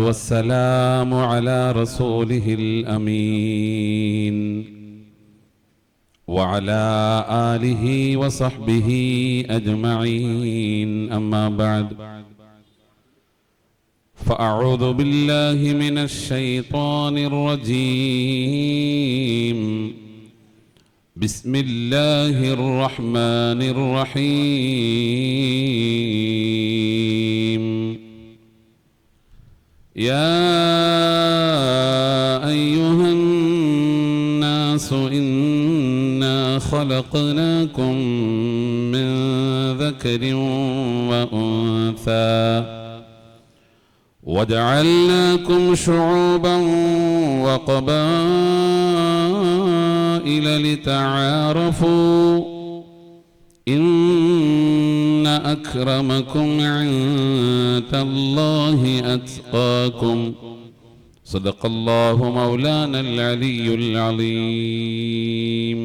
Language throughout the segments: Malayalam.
والسلام على رسوله الأمين وعلى آله وصحبه أجمعين أما بعد فأعوذ بالله من الشيطان الرجيم بسم الله الرحمن الرحيم يا أيها الناس إنا خلقناكم من ذكر وأنثى وجعلناكم شعوبا وقبائل لتعارفوا إن أكرمكم عند الله أتقاكم صدق الله مولانا العلي العظيم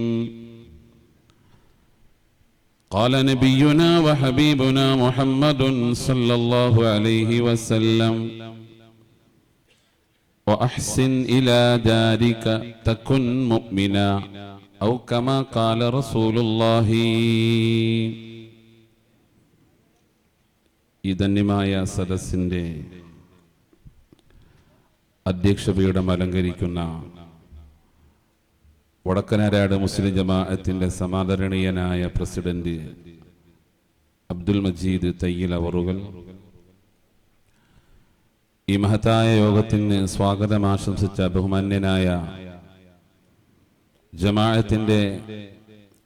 قال نبينا وحبيبنا محمد صلى الله عليه وسلم وأحسن إلى دارك تكن مؤمنا أو كما قال رسول الله. ഇതന്യമായ സദസ്സിൻ്റെ അധ്യക്ഷതയുടെ അലങ്കരിക്കുന്ന വടക്കനാരാട് മുസ്ലിം ജമാഅത്തിന്റെ സമാദരണീയനായ പ്രസിഡന്റ് അബ്ദുൽ മജീദ് തയ്യിൽ അവറുകൾ, ഈ മഹത്തായ യോഗത്തിന് സ്വാഗതം ആശംസിച്ച ബഹുമാന്യനായ ജമാഅത്തിന്റെ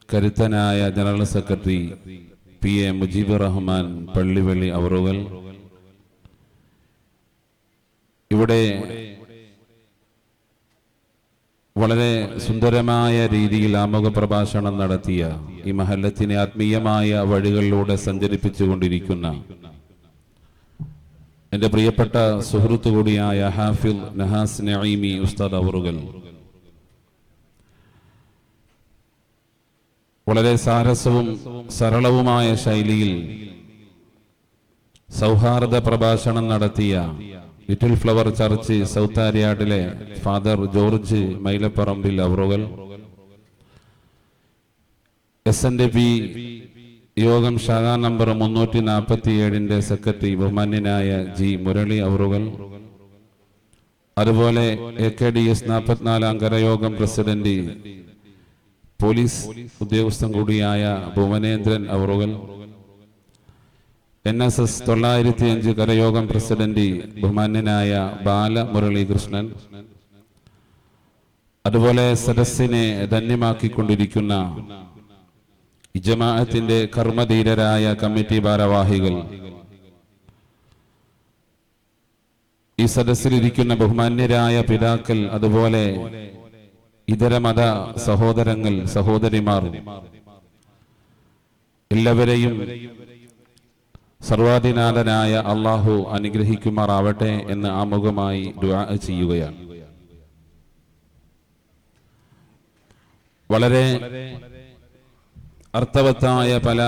കരുത്തനായ general secretary PA Mujeebur Rahman Pallivalli അവറുകൾ, ഇവിടെ വളരെ സുന്ദരമായ രീതിയിൽ ആമുഖ പ്രഭാഷണം നടത്തിയ ഈ മഹല്ലത്തിനെ ആത്മീയമായ വഴികളിലൂടെ സഞ്ചരിപ്പിച്ചുകൊണ്ടിരിക്കുന്ന എൻ്റെ പ്രിയപ്പെട്ട സുഹൃത്തു കൂടിയായ ഹാഫിൽ നഹാസ് നഈമി ഉസ്താദ് അവറുകൾ, വളരെ സാരസവും സരളവുമായ ശൈലിയിൽ സൗഹാർദ്ദ പ്രഭാഷണം നടത്തിയ ലിറ്റിൽ ഫ്ലവർ ചർച്ച് സൗത്ത് ആര്യാഡിലെ ഫാദർ ജോർജ് മൈലപ്പറമ്പിൽ അവറുകൾ, SNDP യോഗം ശാഖാ നമ്പർ 347 സെക്രട്ടറി ബഹുമാന്യനായ G മുരളി അവറുകൾ, അതുപോലെ AKDS 44 കരയോഗം പ്രസിഡന്റ് പോലീസ് ഉദ്യോഗസ്ഥൻ കൂടിയായ ഭുവനേന്ദ്രൻ അവറുകൾ, NSS 905 കരയോഗം പ്രസിഡന്റ് ബഹുമാന്യനായ ബാല മുരളീകൃഷ്ണൻ, അതുപോലെ സദസ്സിനെ ധന്യമാക്കിക്കൊണ്ടിരിക്കുന്ന ജമാഅത്തിന്റെ കർമ്മധീരരായ കമ്മിറ്റി ഭാരവാഹികൾ, ഈ സദസ്സിലിരിക്കുന്ന ബഹുമാന്യരായ പിതാക്കൾ, അതുപോലെ ഇതര മത സഹോദരങ്ങൾ സഹോദരിമാർ, എല്ലാവരെയും സർവാധിനാഥനായ അള്ളാഹു അനുഗ്രഹിക്കുമാറാവട്ടെ എന്ന് ആമുഖമായി ദുആ ചെയ്യുകയാണ്. വളരെ അർത്ഥവത്തായ പല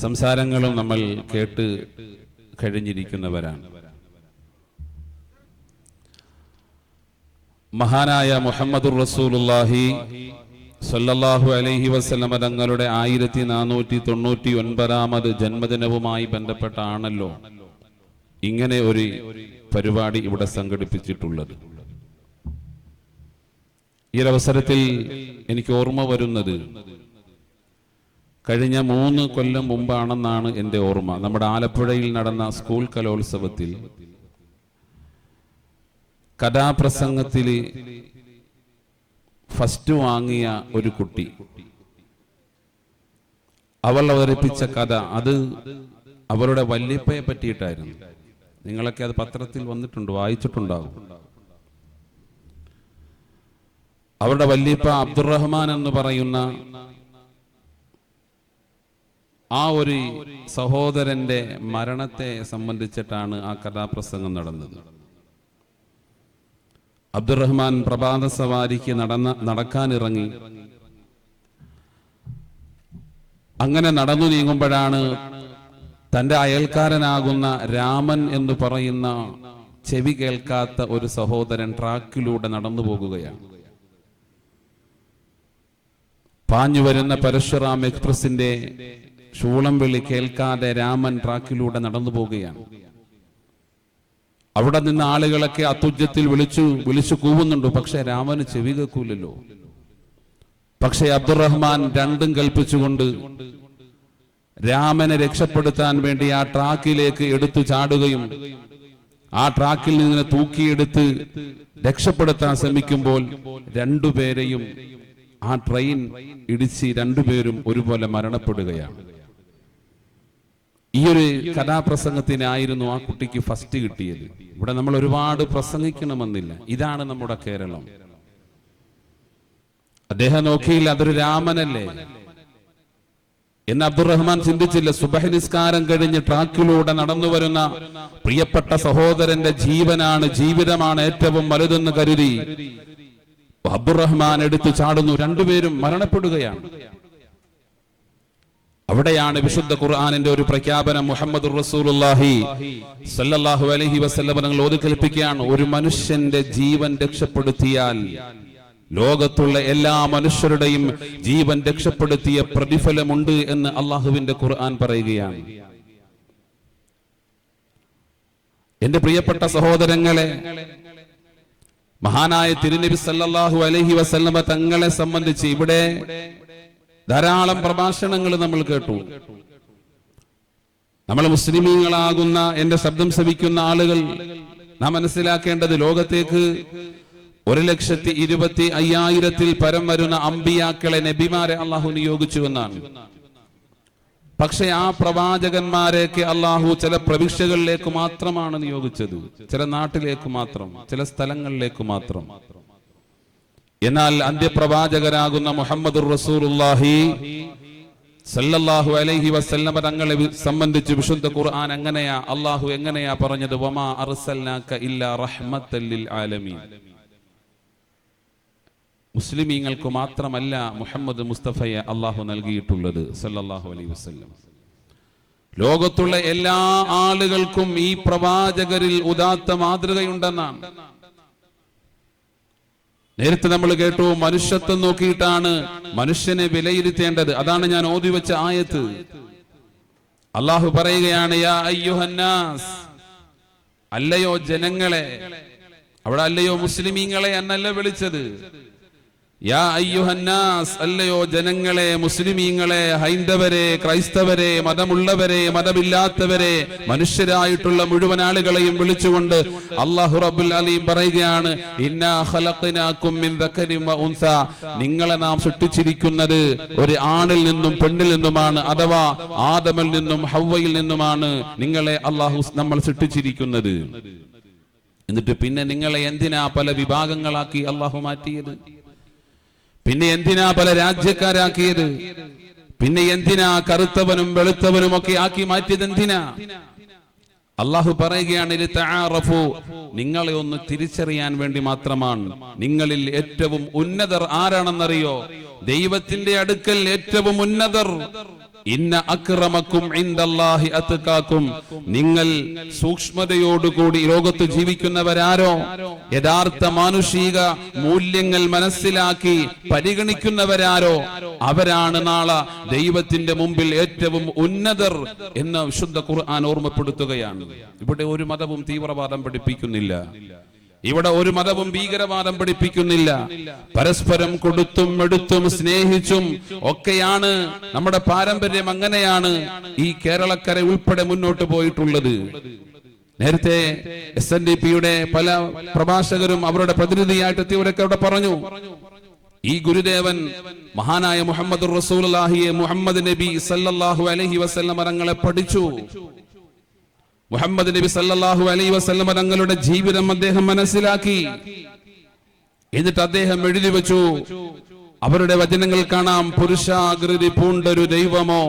സംസാരങ്ങളും നമ്മൾ കേട്ട് കഴിഞ്ഞിരിക്കുന്നവരാണ്. മഹാനായ മുഹമ്മദുർ റസൂലുള്ളാഹി സല്ലല്ലാഹു അലൈഹി വസല്ലമ തങ്ങളുടെ 1499 ജന്മദിനവുമായി ബന്ധപ്പെട്ടാണല്ലോ ഇങ്ങനെ ഒരു പരിപാടി ഇവിടെ സംഘടിപ്പിച്ചിട്ടുള്ളത്. ഈ അവസരത്തിൽ എനിക്ക് ഓർമ്മ വരുന്നത് കഴിഞ്ഞ 3 കൊല്ലം മുമ്പാണെന്നാണ് എൻ്റെ ഓർമ്മ. നമ്മുടെ ആലപ്പുഴയിൽ നടന്ന സ്കൂൾ കലോത്സവത്തിൽ കഥാപ്രസംഗത്തിൽ ഫസ്റ്റ് വാങ്ങിയ ഒരു കുട്ടി, അവൾ അവതരിപ്പിച്ച കഥ അത് അവളുടെ വല്യപ്പയെ പറ്റിയിട്ടായിരുന്നു. നിങ്ങളൊക്കെ അത് പത്രത്തിൽ വന്നിട്ടുണ്ട്, വായിച്ചിട്ടുണ്ടാകും. അവരുടെ വല്യപ്പ അബ്ദുറഹ്മാൻ എന്ന് പറയുന്ന ആ ഒരു സഹോദരന്റെ മരണത്തെ സംബന്ധിച്ചിട്ടാണ് ആ കഥാപ്രസംഗം നടന്നത്. അബ്ദുറഹ്മാൻ പ്രഭാത സവാരിക്ക് നടക്കാനിറങ്ങി. അങ്ങനെ നടന്നു നീങ്ങുമ്പോഴാണ് തന്റെ അയൽക്കാരനാകുന്ന രാമൻ എന്ന് പറയുന്ന ചെവി കേൾക്കാത്ത ഒരു സഹോദരൻ ട്രാക്കിലൂടെ നടന്നു പോകുകയാണ്. പാഞ്ഞു വരുന്ന പരശുറാം എക്സ്പ്രസിന്റെ ശൂളം വിളി കേൾക്കാതെ രാമൻ ട്രാക്കിലൂടെ നടന്നു പോവുകയാണ്. അവിടെ നിന്ന് ആളുകളൊക്കെ അത്യുച്ചത്തിൽ വിളിച്ചു കൂവുന്നുണ്ട്. പക്ഷെ രാമന് ചെവി കേൾക്കൂലല്ലോ. പക്ഷെ അബ്ദുറഹ്മാൻ രണ്ടും കൽപ്പിച്ചുകൊണ്ട് രാമനെ രക്ഷപ്പെടുത്താൻ വേണ്ടി ആ ട്രാക്കിലേക്ക് എടുത്തു ചാടുകയും ആ ട്രാക്കിൽ നിന്ന് തൂക്കിയെടുത്ത് രക്ഷപ്പെടുത്താൻ ശ്രമിക്കുമ്പോൾ രണ്ടുപേരെയും ആ ട്രെയിൻ ഇടിച്ച് രണ്ടുപേരും ഒരുപോലെ മരണപ്പെടുകയാണ്. ഈ ഒരു കഥാപ്രസംഗത്തിനായിരുന്നു ആ കുട്ടിക്ക് ഫസ്റ്റ് കിട്ടിയത്. ഇവിടെ നമ്മൾ ഒരുപാട് പ്രസംഗിക്കണമെന്നില്ല. ഇതാണ് നമ്മുടെ കേരളം. അദ്ദേഹം നോക്കിയില്ല, അതൊരു രാമനല്ലേ എന്ന് അബ്ദുറഹ്മാൻ ചിന്തിച്ചില്ല. സുബഹി നിസ്കാരം കഴിഞ്ഞ് ട്രാക്കിലൂടെ നടന്നു വരുന്ന പ്രിയപ്പെട്ട സഹോദരന്റെ ജീവനാണ്, ജീവിതമാണ് ഏറ്റവും വലുതെന്ന് കരുതി അബ്ദുറഹ്മാൻ എടുത്തു ചാടുന്നു. രണ്ടുപേരും മരണപ്പെടുകയാണ്. അവിടെയാണ് വിശുദ്ധ ഖുർആനിന്റെ ഒരു പ്രഖ്യാപനം. മുഹമ്മദുർ റസൂലുള്ളാഹി സ്വല്ലല്ലാഹു അലൈഹി വസല്ലം തങ്ങൾ ഓതി കേൾപ്പിക്കുകയാണ്, ഒരു മനുഷ്യന്റെ ജീവൻ രക്ഷപ്പെടുത്തിയാൽ ലോകത്തുള്ള എല്ലാ മനുഷ്യരുടെയും ജീവൻ രക്ഷപ്പെടുത്തിയ പ്രതിഫലമുണ്ട് എന്ന് അള്ളാഹുവിന്റെ ഖുർആൻ പറയുകയാണ്. എന്റെ പ്രിയപ്പെട്ട സഹോദരങ്ങളെ, മഹാനായ തിരുനബി സല്ലല്ലാഹു അലൈഹി വസല്ലം തങ്ങളെ സംബന്ധിച്ച് ഇവിടെ ധാരാളം പ്രഭാഷണങ്ങൾ നമ്മൾ കേട്ടു. നമ്മൾ മുസ്ലിമീങ്ങളാകുന്ന എന്റെ ശബ്ദം ശ്രവിക്കുന്ന ആളുകൾ നാം മനസ്സിലാക്കേണ്ടത്, ലോകത്തേക്ക് 1,25,000 പരം വരുന്ന അമ്പിയാക്കളെ, നബിമാരെ അള്ളാഹു നിയോഗിച്ചു എന്നാണ്. പക്ഷെ ആ പ്രവാചകന്മാരെയൊക്കെ അള്ളാഹു ചില പ്രവിശ്യകളിലേക്ക് മാത്രമാണ് നിയോഗിച്ചത്, ചില നാട്ടിലേക്ക് മാത്രം, ചില സ്ഥലങ്ങളിലേക്ക് മാത്രം. എന്നാൽ അന്ത്യപ്രവാചകരാകുന്ന മുഹമ്മദുർ റസൂലുള്ളാഹി സല്ലല്ലാഹു അലൈഹി വസല്ലം തങ്ങളെ സംബന്ധിച്ച് വിശുദ്ധ ഖുർആൻ എങ്ങനെയാ, അള്ളാഹു എങ്ങനെയാ പറഞ്ഞത്? വമാ അർസൽനാക ഇല്ലാ റഹ്മത്തൽ ലിൽ ആലമീൻ. മുസ്ലിമീങ്ങൾക്ക് മാത്രമല്ല മുഹമ്മദ് മുസ്തഫയെ അള്ളാഹു നൽകിയിട്ടുള്ളത് സല്ലല്ലാഹു അലൈഹി വസല്ലം. ലോകത്തുള്ള എല്ലാ ആളുകൾക്കും ഈ പ്രവാചകരിൽ ഉദാത്ത മാതൃകയുണ്ടെന്നാണ്. നേരത്തെ നമ്മൾ കേട്ടു, മനുഷ്യത്വം നോക്കിയിട്ടാണ് മനുഷ്യനെ വിലയിരുത്തേണ്ടത്. അതാണ് ഞാൻ ഓതി വെച്ച ആയത്ത്. അള്ളാഹു പറയുകയാണ്, യാ അയ്യുഹന്നാസ്, അല്ലയോ ജനങ്ങളെ. അവിടെ അല്ലയോ മുസ്ലിമീങ്ങളെ എന്നല്ല വിളിച്ചത്. യാ അയ്യുഹന്നാസ്, അല്ലയോ ജനങ്ങളെ, മുസ്ലിമീങ്ങളെ, ഹൈന്ദവരെ, ക്രൈസ്തവരെ, മതമുള്ളവരെ, മതമില്ലാത്തവരെ, മനുഷ്യരായിട്ടുള്ള മുഴുവൻ ആളുകളെയും വിളിച്ചുകൊണ്ട് അല്ലാഹു റബ്ബുൽ അലീം പറയുകയാണ്, ഇന്നാ ഖലഖനാകും മിൻ ദക്കരിൻ വ ഉൻസ. നിങ്ങളെ നാം സൃഷ്ടിച്ചിരിക്കുന്നത് ഒരു ആണിൽ നിന്നും പെണ്ണിൽ നിന്നുമാണ്, അഥവാ ആദമിൽ നിന്നും ഹവ്വയിൽ നിന്നുമാണ് നിങ്ങളെ അല്ലാഹു നമ്മൾ സൃഷ്ടിച്ചിരിക്കുന്നത്. എന്നിട്ട് പിന്നെ നിങ്ങളെ എന്തിനാ പല വിഭാഗങ്ങളാക്കി അല്ലാഹു മാറ്റിയത്? പിന്നെ എന്തിനാ പല രാജ്യക്കാരാക്കിയത്? പിന്നെ എന്തിനാ കറുത്തവനും വെളുത്തവനും ഒക്കെ ആക്കി മാറ്റിയത്? എന്തിനാ? അള്ളാഹു പറയുകയാണ്, നിങ്ങളെ ഒന്ന് തിരിച്ചറിയാൻ വേണ്ടി മാത്രമാണ്. നിങ്ങളിൽ ഏറ്റവും ഉന്നതർ ആരാണെന്നറിയോ? ദൈവത്തിന്റെ അടുക്കൽ ഏറ്റവും ഉന്നതർ ഇന്ന അക്രമക്കും ഇൻദല്ലാഹി അത്ഖാക്കും. നിങ്ങൾ സൂക്ഷ്മതയോടുകൂടി ലോകത്ത് ജീവിക്കുന്നവരാരോ, യഥാർത്ഥ മാനുഷിക മൂല്യങ്ങൾ മനസ്സിലാക്കി പരിഗണിക്കുന്നവരാരോ, അവരാണ് നാളെ ദൈവത്തിന്റെ മുമ്പിൽ ഏറ്റവും ഉന്നതർ എന്ന് വിശുദ്ധ ഖുർആൻ ഓർമ്മപ്പെടുത്തുകയാണ്. ഇവിടെ ഒരു മതവും തീവ്രവാദം പഠിപ്പിക്കുന്നില്ല. ഇവിടെ ഒരു മതവും ഭീകരവാദം പഠിപ്പിക്കുന്നില്ല. പരസ്പരം കൊടുത്തും എടുത്തും സ്നേഹിച്ചും ഒക്കെയാണ് നമ്മുടെ പാരമ്പര്യം. അങ്ങനെയാണ് ഈ കേരളക്കര ഉൾപ്പെടെ മുന്നോട്ട് പോയിട്ടുള്ളത്. നേരത്തെ SNDPയുടെ പല പ്രഭാഷകരും അവരുടെ പ്രതിനിധിയായിട്ട് എത്തിയവരൊക്കെ അവിടെ പറഞ്ഞു, ഈ ഗുരുദേവൻ മഹാനായ മുഹമ്മദുർ റസൂലുള്ളാഹിയെ, മുഹമ്മദ് നബി സല്ലല്ലാഹു അലൈഹി വസല്ലം തങ്ങളെ പഠിച്ചു. മുഹമ്മദ് നബി സല്ലല്ലാഹു അലൈഹി വസല്ലം തങ്ങളുടെ ജീവിതം അദ്ദേഹം മനസ്സിലാക്കി. എന്നിട്ട് അദ്ദേഹം എഴുതി വെച്ചു. അവരുടെ വചനങ്ങൾ കാണാം, പുരുഷാകൃതി പൂണ്ടൊരു ദൈവമോ,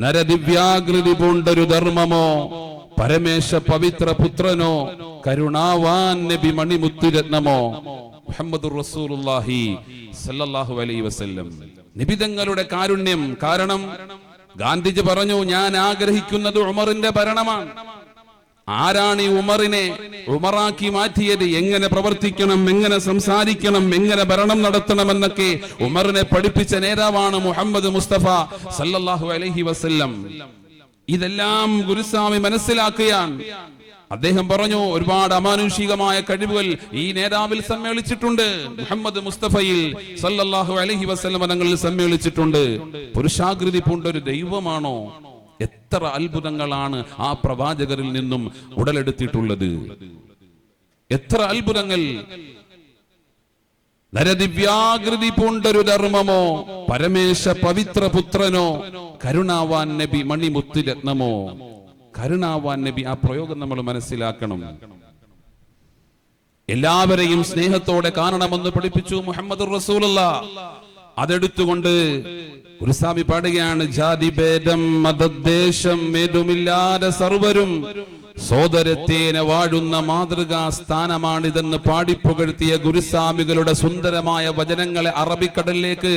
നരദിവ്യാകൃതി പൂണ്ടൊരു ധർമ്മമോ, പരമേശ പവിത്ര പുത്രനോ, കരുണാവാൻ നബി മണിമുത്തുരത്നമോ. മുഹമ്മദുർ റസൂലുള്ളാഹി സല്ലല്ലാഹു അലൈഹി വസല്ലം. നിബിതങ്ങളുടെ കാരുണ്യം. കാരണം ഗാന്ധിജി പറഞ്ഞു, ഞാൻ ആഗ്രഹിക്കുന്നത് ഉമറിന്റെ ഭരണമാണ്. ആരാണ് ഈ ഉമറിനെ ഉമറാക്കി മാറ്റിയത്? എങ്ങനെ പ്രവർത്തിക്കണം, എങ്ങനെ സംസാരിക്കണം, എങ്ങനെ ഭരണം നടത്തണമെന്നൊക്കെ ഉമറിനെ പഠിപ്പിച്ച നേതാവാണ് മുഹമ്മദ് മുസ്തഫ സല്ലല്ലാഹു അലൈഹി വസല്ലം. ഇതെല്ലാം ഗുരുസ്വാമി മനസ്സിലാക്കുകയാണ്. അദ്ദേഹം പറഞ്ഞു, ഒരുപാട് അമാനുഷികമായ കഴിവുകൾ ഈ നേതാവിൽ സമ്മേളിച്ചിട്ടുണ്ട്, മുഹമ്മദ് മുസ്തഫയിൽ സല്ലല്ലാഹു അലൈഹി വസല്ലം തങ്ങളിൽ സമ്മേളിച്ചിട്ടുണ്ട്. പുരുഷാകൃതി പൂണ്ട ഒരു ദൈവമാണോ? എത്ര അത്ഭുതങ്ങളാണ് ആ പ്രവാചകരിൽ നിന്നും ഉടലെടുത്തിട്ടുള്ളത്. എത്ര അത്ഭുതങ്ങൾ! നരദിവ്യാകൃതി പൂണ്ടൊരു ധർമ്മമോ, പരമേശ പവിത്ര പുത്രനോ, കരുണാവാൻ നബി മണിമുത്തുരത്നമോ. കരുണാവാൻ നബി, ആ പ്രയോഗം നമ്മൾ മനസ്സിലാക്കണം. എല്ലാവരെയും സ്നേഹത്തോടെ കാണണമെന്ന് പഠിപ്പിച്ചു മുഹമ്മദ് റസൂലുള്ളാഹ്. അതെടുത്തുകൊണ്ട് ഗുരുസ്വാമി പാടുകയാണ്, ജാതിഭേദം മതദ്ദേശം ഏതുമില്ലാതെ സർവരും സോദരത്തേനെ വാഴുന്ന മാതൃകാ സ്ഥാനമാണിതെന്ന് പാടിപ്പുകഴ്ത്തിയ ഗുരുസ്വാമികളുടെ സുന്ദരമായ വചനങ്ങളെ അറബിക്കടലിലേക്ക്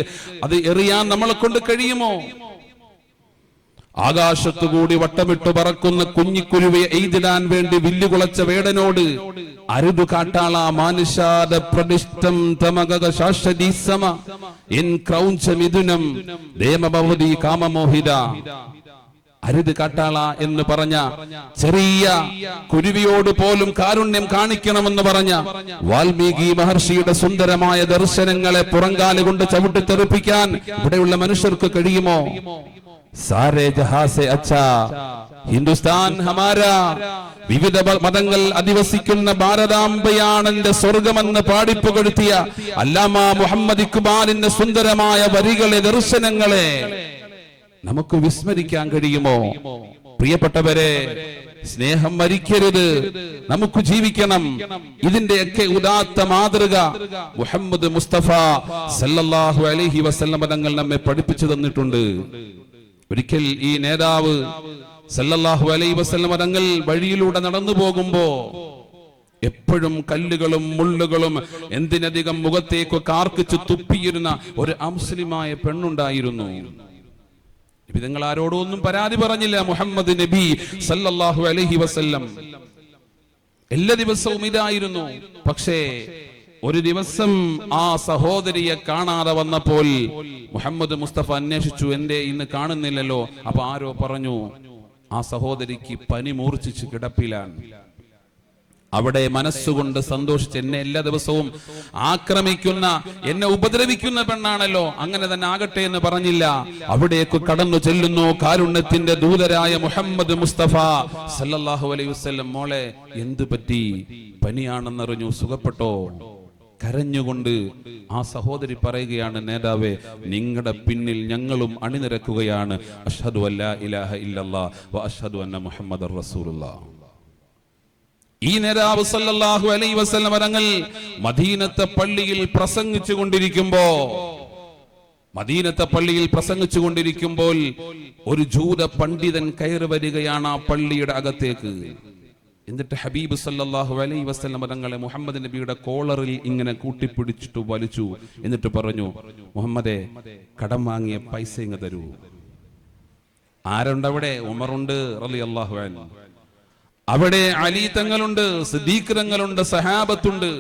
അത് എറിയാൻ നമ്മളെ കൊണ്ട് കഴിയുമോ? ആകാശത്തുകൂടി വട്ടമിട്ട് പറക്കുന്ന കുഞ്ഞിക്കുരുവയെ എയ്തിടാൻ വേണ്ടി വില്ലുകുളച്ച വേടനോട് അരുതു കാട്ടാള മാനുഷാദ പ്രതിഷ്ഠം തമഗ ശാശ്വതീസമ എൻ ക്രൗഞ്ച മിഥുനം ദേമഭവതി കാമമോഹിത. അരുത് കാട്ടാള എന്ന് പറഞ്ഞ ചെറിയ കുരുവിയോട് പോലും കാരുണ്യം കാണിക്കണമെന്ന് പറഞ്ഞ വാൽമീകി മഹർഷിയുടെ സുന്ദരമായ ദർശനങ്ങളെ പുറങ്കാല് കൊണ്ട് ചവിട്ടിത്തെറിപ്പിക്കാൻ ഇവിടെയുള്ള മനുഷ്യർക്ക് കഴിയുമോ? സാരേ ജഹാസെ അച്ഛാ ഹിന്ദുസ്ഥാൻ ഹമാരാ. വിവിധ മതങ്ങൾ അധിവസിക്കുന്ന ഭാരതാംബയാണ് എന്റെ സ്വർഗമെന്ന് പാടിപ്പുകഴ്ത്തിയ അല്ലാമ മുഹമ്മദ് ഇഖ്ബാലിന്റെ സുന്ദരമായ വരികളെ, ദർശനങ്ങളെ നമുക്ക് വിസ്മരിക്കാൻ കഴിയുമോ? പ്രിയപ്പെട്ടവരെ, സ്നേഹം മരിക്കരുത്, നമുക്ക് ജീവിക്കണം. ഇതിന്റെയൊക്കെ ഉദാത്ത മാതൃക മുഹമ്മദ് മുസ്തഫ സല്ലല്ലാഹു അലൈഹി വസല്ലം തങ്ങൾ നമ്മെ പഠിപ്പിച്ചു തന്നിട്ടുണ്ട്. ഒരിക്കൽ ഈ നേതാവ് സല്ലല്ലാഹു അലൈഹി വസല്ലം തങ്ങൾ വഴിയിലൂടെ നടന്നു പോകുമ്പോ എപ്പോഴും കല്ലുകളും മുള്ളുകളും എന്തിനധികം മുഖത്തേക്ക് കാർക്കിച്ച് തുപ്പിയിരുന്ന ഒരു അമുസ്ലിമായ പെണ്ണുണ്ടായിരുന്നു. നിങ്ങൾ ആരോടും ഒന്നും പരാതി പറഞ്ഞില്ല. മുഹമ്മദ് നബി സല്ലല്ലാഹു അലൈഹി വസല്ലം എല്ലാ ദിവസവും ഇതായിരുന്നു. പക്ഷേ ഒരു ദിവസം ആ സഹോദരിയെ കാണാതെ വന്നപ്പോൾ മുഹമ്മദ് മുസ്തഫ അന്വേഷിച്ചു, എന്തേ ഇന്ന് കാണുന്നില്ലല്ലോ? അപ്പൊ ആരോ പറഞ്ഞു, ആ സഹോദരിക്ക് പനി മൂർച്ഛിച്ച് കിടപ്പിലാണ്. അവിടെ മനസ്സുകൊണ്ട് സന്തോഷിച്ച്, എന്നെ എല്ലാ ദിവസവും ആക്രമിക്കുന്ന, എന്നെ ഉപദ്രവിക്കുന്ന പെണ്ണാണല്ലോ, അങ്ങനെ തന്നെ ആകട്ടെ എന്ന് പറഞ്ഞില്ല. അവിടേക്ക് കടന്നു ചെല്ലുന്നു കാരുണ്യത്തിന്റെ ദൂതരായ മുഹമ്മദ് മുസ്തഫ സല്ലല്ലാഹു അലൈഹി വസല്ലം. മോളെ, എന്തു പറ്റി? പനിയാണെന്നറിഞ്ഞു, സുഖപ്പെട്ടോ? കരഞ്ഞുകൊണ്ട് ആ സഹോദരി പറയുകയാണ്, നേതാവേ, നിങ്ങളുടെ പിന്നിൽ ഞങ്ങളും അണിനിരക്കുകയാണ്. അഷ്ഹദു അല്ലാ ഇലാഹ ഇല്ലല്ലാഹ് വ അഷ്ഹദു അന്ന മുഹമ്മദർ റസൂലുള്ളാഹ്. ഈ നേതാവ് സല്ലല്ലാഹു അലൈഹി വസല്ലം തങ്ങൾ മദീനത്തെ പള്ളിയിൽ പ്രസംഗിച്ചു കൊണ്ടിരിക്കുമ്പോൾ ഒരു ജൂത പണ്ഡിതൻ കയറി വരികയാണ് ആ പള്ളിയുടെ അകത്തേക്ക്. എന്നിട്ട് ഹബീബ് സല്ലല്ലാഹു അലൈഹി വസല്ലം തങ്ങളെ മുഹമ്മദ് നബിയുടെ കോളറിൽ ഇങ്ങനെ കൂട്ടിപ്പിടിച്ചിട്ട് വലിച്ചു. എന്നിട്ട് പറഞ്ഞു, മുഹമ്മദേ, കടം വാങ്ങിയ പൈസ ഇങ്ങ് തരൂ. ആരുണ്ടവിടെ? ഉമറുണ്ട് റളിയല്ലാഹു അൻഹു. അവിടെ അലി തങ്ങളുണ്ട്, സിദ്ദീഖ് തങ്ങളുണ്ട്, സഹാബത്തുണ്ട്.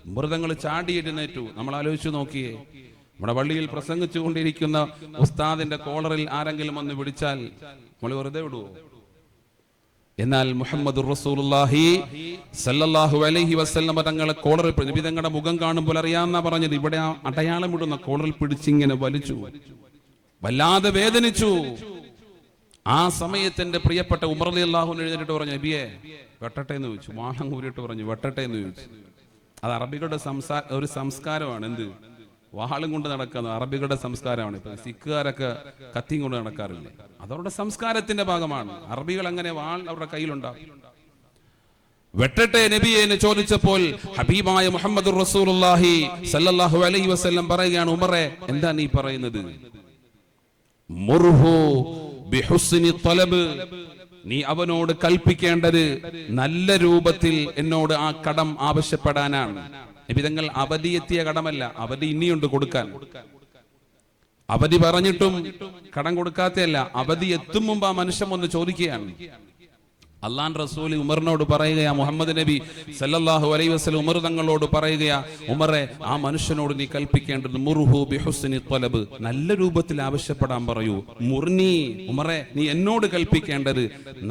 ഉമർ തങ്ങൾ ചാടി എഴുന്നേറ്റു. നമ്മൾ ആലോചിച്ചു നോക്കിയേ, നമ്മുടെ പള്ളിയിൽ പ്രസംഗിച്ചു കൊണ്ടിരിക്കുന്ന ഉസ്താദിന്റെ കോളറിൽ ആരെങ്കിലും വന്ന് പിടിച്ചാൽ നമ്മൾ വെറുതെ വിടുവോ? എന്നാൽ മുഹമ്മദ് റസൂലുള്ളാഹി സല്ലല്ലാഹു അലൈഹി വസല്ലം തങ്ങളെ കോളറിൽ നബി തങ്ങളുടെ മുഖം കാണുമ്പോൾ അറിയാമെന്നാ പറഞ്ഞത്. ഇവിടെ ആ അടയാളം ഇടുന്ന കോളറിൽ പിടിച്ചിങ്ങനെ വലിച്ചു, വല്ലാതെ വേദനിച്ചു. ആ സമയത്തിന്റെ പ്രിയപ്പെട്ട ഉമർ റളിയല്ലാഹു അൻഹു എഴുന്നേറ്റ് പറഞ്ഞു, നബിയെ, വെട്ടട്ടെ എന്ന് ചോദിച്ചു. വാഹം കൂരിട്ട് പറഞ്ഞു, വെട്ടട്ടെ എന്ന് ചോദിച്ചു. അത് അറബികളുടെ ഒരു സംസ്കാരമാണ്. എന്ത്? വാളും കൊണ്ട് നടക്കുന്ന അറബികളുടെ സംസ്കാരമാണ്. ഇപ്പൊ സിഖുകാരൊക്കെ കത്തിയും കൊണ്ട് നടക്കാറില്ലേ? അതവരുടെ സംസ്കാരത്തിന്റെ ഭാഗമാണ്. അറബികൾ അങ്ങനെ വാൾ അവരുടെ കയ്യിലുണ്ടാവും. വെട്ടട്ടെ നബിയെ എന്ന് ചോദിച്ചപ്പോൾ ഹബീബായ മുഹമ്മദ് റസൂലുള്ളാഹി സല്ലല്ലാഹു അലൈഹി വസല്ലം പറയുകയാണ്, ഉമറേ, എന്താ നീ പറയുന്നത്? മുർഹു ബിഹുസ്നി തലബ്, നീ അവനോട് കൽപ്പിക്കേണ്ടത് നല്ല രൂപത്തിൽ എന്നോട് ആ കടം ആവശ്യപ്പെടാനാണ്. നബി തങ്ങൾ അവധി എത്തിയ കടമല്ല, അവധി ഇനിയുണ്ട് കൊടുക്കാൻ. അവധി പറഞ്ഞിട്ടും കടം കൊടുക്കാത്തയല്ല, അവധി എത്തും മുമ്പ് ആ മനുഷ്യൻ ഒന്ന് ചോദിക്കുകയാണ്. അള്ളാഹുവിന്റെ റസൂൽ ഉമറിനോട് പറയുകയാ, മുഹമ്മദ് നബി സല്ലല്ലാഹു അലൈഹി വസല്ലം ഉമർ തങ്ങളോട് പറയുകയാ, ഉമറെ, ആ മനുഷ്യനോട് നീ കൽപ്പിക്കേണ്ടത് മുർഹു ബിഹുസ്നി ത്വലബ്, നല്ല രൂപത്തിൽ ആവശ്യപ്പെടാൻ പറയൂ. മുർനി, ഉമറെ, നീ എന്നോട് കൽപ്പിക്കേണ്ടത്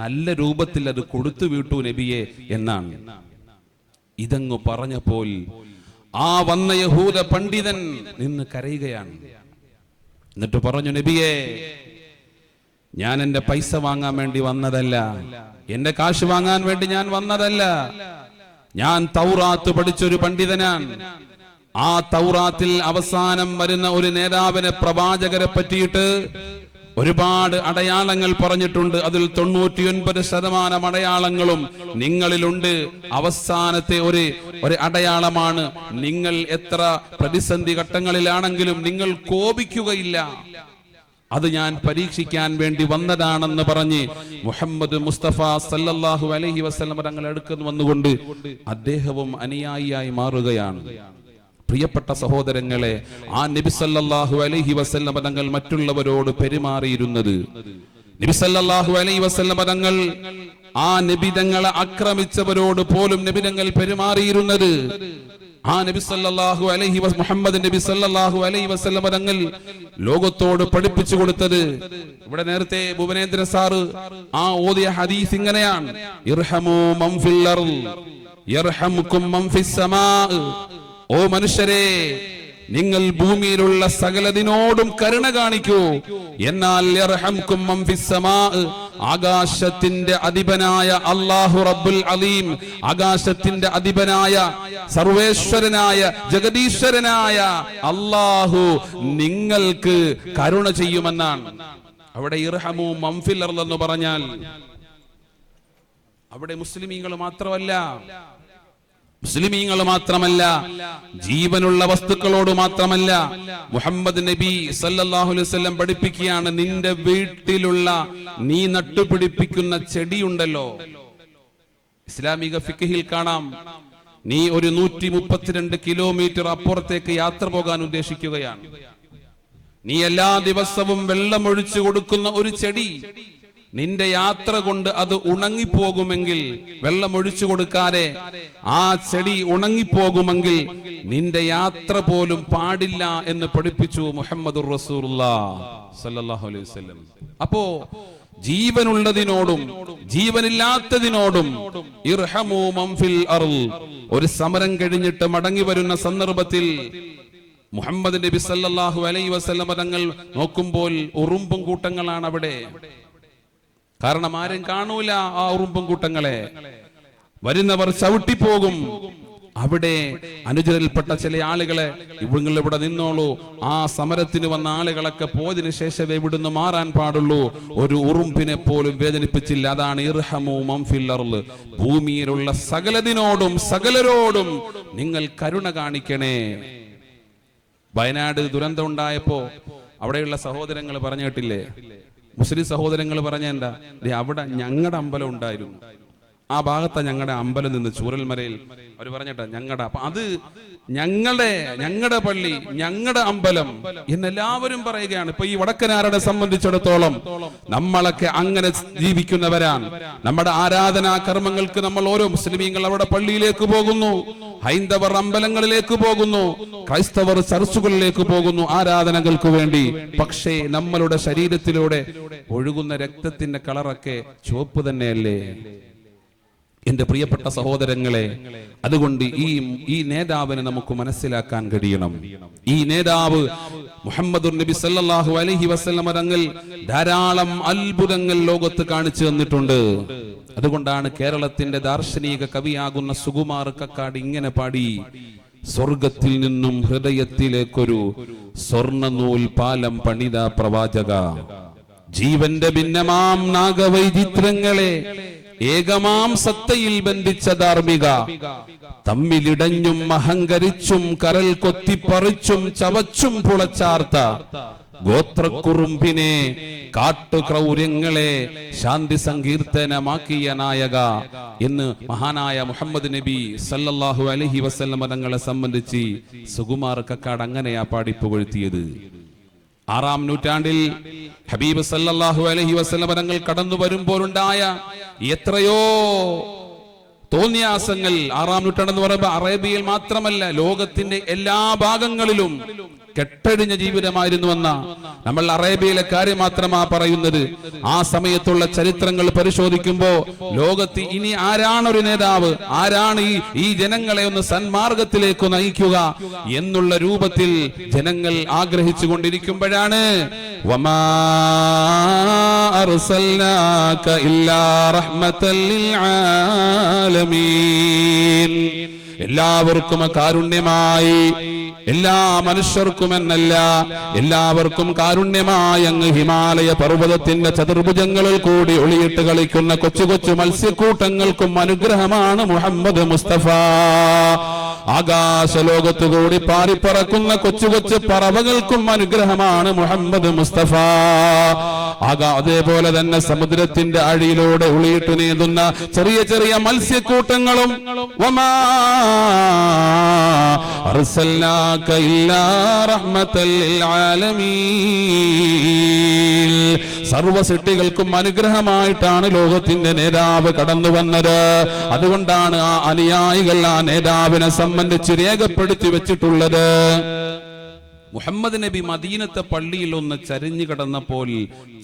നല്ല രൂപത്തിൽ അത് കൊടുത്തു വിട്ടു നബിയെ എന്നാണ്. ഇതങ്ങ് പറഞ്ഞപ്പോൾ ആ വന്ന യഹൂദ പണ്ഡിതൻ നിന്ന് കരയുകയാണ്. എന്നിട്ട് പറഞ്ഞു, നബിയെ, ഞാൻ എന്റെ പൈസ വാങ്ങാൻ വേണ്ടി വന്നതല്ല, എന്റെ കാശ് വാങ്ങാൻ വേണ്ടി ഞാൻ വന്നതല്ല. ഞാൻ തൗറാത്ത് പഠിച്ചൊരു പണ്ഡിതനാണ്. ആ തൗറാത്തിൽ അവസാനം വരുന്ന ഒരു നേതാവിനെ, പ്രവാചകരെ പറ്റിയിട്ട് ഒരുപാട് അടയാളങ്ങൾ പറഞ്ഞിട്ടുണ്ട്. അതിൽ 99% അടയാളങ്ങളും നിങ്ങളിലുണ്ട്. അവസാനത്തെ ഒരു അടയാളമാണ്, നിങ്ങൾ എത്ര പ്രതിസന്ധി ഘട്ടങ്ങളിലാണെങ്കിലും നിങ്ങൾ കോപിക്കുകയില്ല. അത് ഞാൻ പരീക്ഷിക്കാൻ വേണ്ടി വന്നതാണെന്ന് പറഞ്ഞ് മുഹമ്മദ് മുസ്തഫ സല്ലല്ലാഹു അലൈഹി വസല്ലം തങ്ങൾ അടുക്കൽ വന്നുകൊണ്ട് അദ്ദേഹവും അനുയായിയായി മാറുകയാണ്. പ്രിയപ്പെട്ട സഹോദരങ്ങളെ, ആ നബി സല്ലല്ലാഹു അലൈഹി വസല്ലം തങ്ങൾ മറ്റുള്ളവരോട് പെരുമാറിയിരുന്നത്, നബി സല്ലല്ലാഹു അലൈഹി വസല്ലം തങ്ങൾ ആ നബി തങ്ങളെ ആക്രമിച്ചവരോട് പോലും നബി തങ്ങൾ പെരുമാറിയിരുന്നത്, ആ നബി സല്ലല്ലാഹു അലൈഹി മുഹമ്മദ് നബി സല്ലല്ലാഹു അലൈഹി വസല്ലം തങ്ങൾ ലോകത്തോട് പഠിപ്പിച്ചു കൊടുത്തത്. ഇവിടെ നേരത്തെ ഭുവനേന്ദ്ര സാറ് ആ ഓതിയ ഹദീസ് ഇങ്ങനെയാണ്, ഇർഹമു മൻ ഫിൽ അർള് യർഹമുകും മൻ ഫിസ് സമാ. ഓ മനുഷ്യരെ, നിങ്ങൾ ഭൂമിയിലുള്ള സകലതിനോടും കരുണ കാണിക്കൂ, എന്നാൽ യർഹംകും മൻ ഫിസ് സമാ, ആകാശത്തിന്റെ അധിപനായ അല്ലാഹു റബ്ബുൽ അലീം, ആകാശത്തിന്റെ അധിപനായ സർവേശ്വരനായ ജഗദീശ്വരനായ അല്ലാഹു നിങ്ങൾക്ക് കരുണ ചെയ്യുമെന്നാണ്. അവിടെ ഇർഹമു മൻ ഫിൽ അർള് എന്ന് പറഞ്ഞാൽ അവിടെ മുസ്ലിമീങ്ങൾ മാത്രമല്ല, ജീവനുള്ള വസ്തുക്കളോട് മാത്രമല്ല, മുഹമ്മദ് നബി സല്ലല്ലാഹു അലൈഹി വസല്ലം പഠിപ്പിക്കുകയാണ്, നിന്റെ വീട്ടിലുള്ള നീ നട്ടുപിടിപ്പിക്കുന്ന ചെടിയുണ്ടല്ലോ, ഇസ്ലാമിക ഫിഖ്ഹിൽ കാണാം, നീ ഒരു 132 കിലോമീറ്റർ അപ്പുറത്തേക്ക് യാത്ര പോകാൻ ഉദ്ദേശിക്കുകയാണ്. നീ എല്ലാ ദിവസവും വെള്ളമൊഴിച്ചു കൊടുക്കുന്ന ഒരു ചെടി, നിന്റെ യാത്ര കൊണ്ട് അത് ഉണങ്ങിപ്പോകുമെങ്കിൽ, വെള്ളമൊഴിച്ചു കൊടുക്കാതെ ആ ചെടി ഉണങ്ങിപ്പോകുമെങ്കിൽ നിന്റെ യാത്ര പോലും പാടില്ല എന്ന് പഠിപ്പിച്ചു മുഹമ്മദുർ റസൂലുള്ളാഹ് സല്ലല്ലാഹു അലൈഹി വസല്ലം. അപ്പോ ജീവനുള്ളതിനോടും ജീവനില്ലാത്തതിനോടും ഇർഹമു മൻ ഫിൽ അർള്. ഒരു സമരം കഴിഞ്ഞിട്ട് മടങ്ങി വരുന്ന സന്ദർഭത്തിൽ മുഹമ്മദ് നബി സല്ലല്ലാഹു അലൈഹി വസല്ലം തങ്ങൾ നോക്കുമ്പോൾ ഉറുമ്പും കൂട്ടങ്ങളാണ് അവിടെ. കാരണം ആരും കാണൂല ആ ഉറുമ്പും കൂട്ടങ്ങളെ, വരുന്നവർ ചവിട്ടിപ്പോകും. അവിടെ അനുചരൽപ്പെട്ട ചില ആളുകളെ, നിങ്ങൾ ഇവിടെ നിന്നോളൂ, ആ സമരത്തിന് വന്ന ആളുകളൊക്കെ പോയതിനു ശേഷമേ ഇവിടുന്ന് മാറാൻ പാടുള്ളൂ, ഒരു ഉറുമ്പിനെ പോലും വേദനിപ്പിച്ചില്ല. അതാണ് ഇർഹമു മൻ ഫിൽ അർള്, ഭൂമിയിലുള്ള സകലതിനോടും സകലരോടും നിങ്ങൾ കരുണ കാണിക്കണേ. വയനാട് ദുരന്തം ഉണ്ടായപ്പോ അവിടെയുള്ള സഹോദരങ്ങൾ പറഞ്ഞു കേട്ടില്ലേ, മുസ്ലിം സഹോദരങ്ങൾ പറഞ്ഞ എന്താ, അവിടെ ഞങ്ങളുടെ അമ്പലം ഉണ്ടായിരുന്നു, ആ ഭാഗത്താ ഞങ്ങളുടെ അമ്പലം നിന്ന് ചൂരൽമലയിൽ. അവർ പറഞ്ഞിട്ടാ ഞങ്ങളുടെ, അപ്പൊ അത് ഞങ്ങളുടെ പള്ളി, ഞങ്ങളുടെ അമ്പലം എന്നെല്ലാവരും പറയുകയാണ്. ഇപ്പൊ ഈ വടക്കനാരനെ സംബന്ധിച്ചിടത്തോളം നമ്മളൊക്കെ അങ്ങനെ ജീവിക്കുന്നവരാണ്. നമ്മുടെ ആരാധനാ കർമ്മങ്ങൾക്ക് നമ്മൾ ഓരോ മുസ്ലിമീങ്ങൾ അവിടെ പള്ളിയിലേക്ക് പോകുന്നു, ഹൈന്ദവർ അമ്പലങ്ങളിലേക്ക് പോകുന്നു, ക്രൈസ്തവർ ചർച്ചുകളിലേക്ക് പോകുന്നു ആരാധനകൾക്ക് വേണ്ടി. പക്ഷേ നമ്മളുടെ ശരീരത്തിലൂടെ ഒഴുകുന്ന രക്തത്തിന്റെ കളറൊക്കെ ചുവപ്പ് തന്നെയല്ലേ എന്റെ പ്രിയപ്പെട്ട സഹോദരങ്ങളെ? അതുകൊണ്ട് ഈ നേതാവിനെ നമുക്ക് മനസ്സിലാക്കാൻ കഴിയണം. ഈ നേതാവ് മുഹമ്മദ് നബി സല്ലല്ലാഹു അലൈഹി വസല്ലം തങ്ങൾ ധാരാളം അത്ഭുതങ്ങൾ ലോകത്ത് കാണിച്ചു തന്നിട്ടുണ്ട്. അതുകൊണ്ടാണ് കേരളത്തിന്റെ ദാർശനിക കവിയാകുന്ന സുകുമാർ കക്കാട് ഇങ്ങനെ പാടി, സ്വർഗത്തിൽ നിന്നും ഹൃദയത്തിലേക്കൊരു സ്വർണ്ണനൂൽ പാലം പണിത പ്രവാചക, ജീവന്റെ ഭിന്നമാം നാഗവൈചിത്രങ്ങളെ ഏകമാം സത്തയിൽ ബന്ധിച്ച ധാർമ്മിക, തമ്മിലിടഞ്ഞും അഹങ്കരിച്ചും കരൽ കൊത്തിപ്പറിച്ചും ചവച്ചും പുളച്ചാർത്ത ഗോത്രക്കുറുമ്പിനെ കാട്ടുക്രൗര്യങ്ങളെ ശാന്തി സങ്കീർത്തനമാക്കിയ നായക എന്ന് മഹാനായ മുഹമ്മദ് നബി സല്ലല്ലാഹു അലൈഹി വസല്ലം തങ്ങളെ സംബന്ധിച്ച് സുകുമാർ കക്കാട് അങ്ങനെയാ പാടിപ്പുകഴ്ത്തിയത്. 6-ാം നൂറ്റാണ്ടിൽ ഹബീബ് സല്ലല്ലാഹു അലൈഹി വസല്ലം തങ്ങൾ കടന്നു വരുമ്പോഴുണ്ടായ എത്രയോ തോന്നിയാസങ്ങൾ. 6-ാം നൂറ്റാണ്ടെന്ന് പറയുമ്പോൾ അറേബ്യയിൽ മാത്രമല്ല, ലോകത്തിന്റെ എല്ലാ ഭാഗങ്ങളിലും കെട്ടഴിഞ്ഞ ജീവിതമായിരുന്നുവെന്ന നമ്മൾ അറേബ്യയിലെ കാര്യം മാത്രമാ പറയുന്നത്. ആ സമയത്തുള്ള ചരിത്രങ്ങൾ പരിശോധിക്കുമ്പോ ലോകത്ത് ഇനി ആരാണൊരു നേതാവ്, ആരാണ് ഈ ജനങ്ങളെ ഒന്ന് സന്മാർഗത്തിലേക്ക് നയിക്കുക എന്നുള്ള രൂപത്തിൽ ജനങ്ങൾ ആഗ്രഹിച്ചു കൊണ്ടിരിക്കുമ്പോഴാണ് വമാ അർസൽനാക ഇല്ലാ റഹ്മത്തൽ ലിൽ ആലമീൻ, എല്ലാവർക്കും കാരുണ്യമായി, എല്ലാ മനുഷ്യർക്കും എന്നല്ല എല്ലാവർക്കും കാരുണ്യമായി അങ്ങ് ഹിമാലയ പർവ്വതത്തിന്റെ ചതുർഭുജങ്ങളിൽ കൂടി ഒളിയിട്ട് കളിക്കുന്ന കൊച്ചു കൊച്ചു മത്സ്യക്കൂട്ടങ്ങൾക്കും അനുഗ്രഹമാണ് മുഹമ്മദ് മുസ്തഫ. ആകാശലോകത്തുകൂടി പാറിപ്പറക്കുന്ന കൊച്ചു കൊച്ചു പറവകൾക്കും അനുഗ്രഹമാണ് മുഹമ്മദ് മുസ്തഫ. അതേപോലെ തന്നെ സമുദ്രത്തിന്റെ അടിയിലൂടെ ഒളിയിട്ട് നീന്തുന്ന ചെറിയ ചെറിയ മത്സ്യക്കൂട്ടങ്ങളും വമാ അർസൽനാക ഇല്ലാ റഹ്മത്തൽ ലിൽ ആലമീൻ, സർവ്വ സൃഷ്ടികൾക്കും അനുഗ്രഹമായിട്ടാണ് ലോകത്തിന്റെ നേതാവ് കടന്നു വന്നത്. അതുകൊണ്ടാണ് ആ അനുയായികൾ ആ നേതാവിനെ സംബന്ധിച്ച് രേഖപ്പെടുത്തി വെച്ചിട്ടുള്ളത്. മുഹമ്മദ് നബി മദീനത്തെ പള്ളിയിൽ ഒന്ന് ചരിഞ്ഞു കിടന്നപ്പോൾ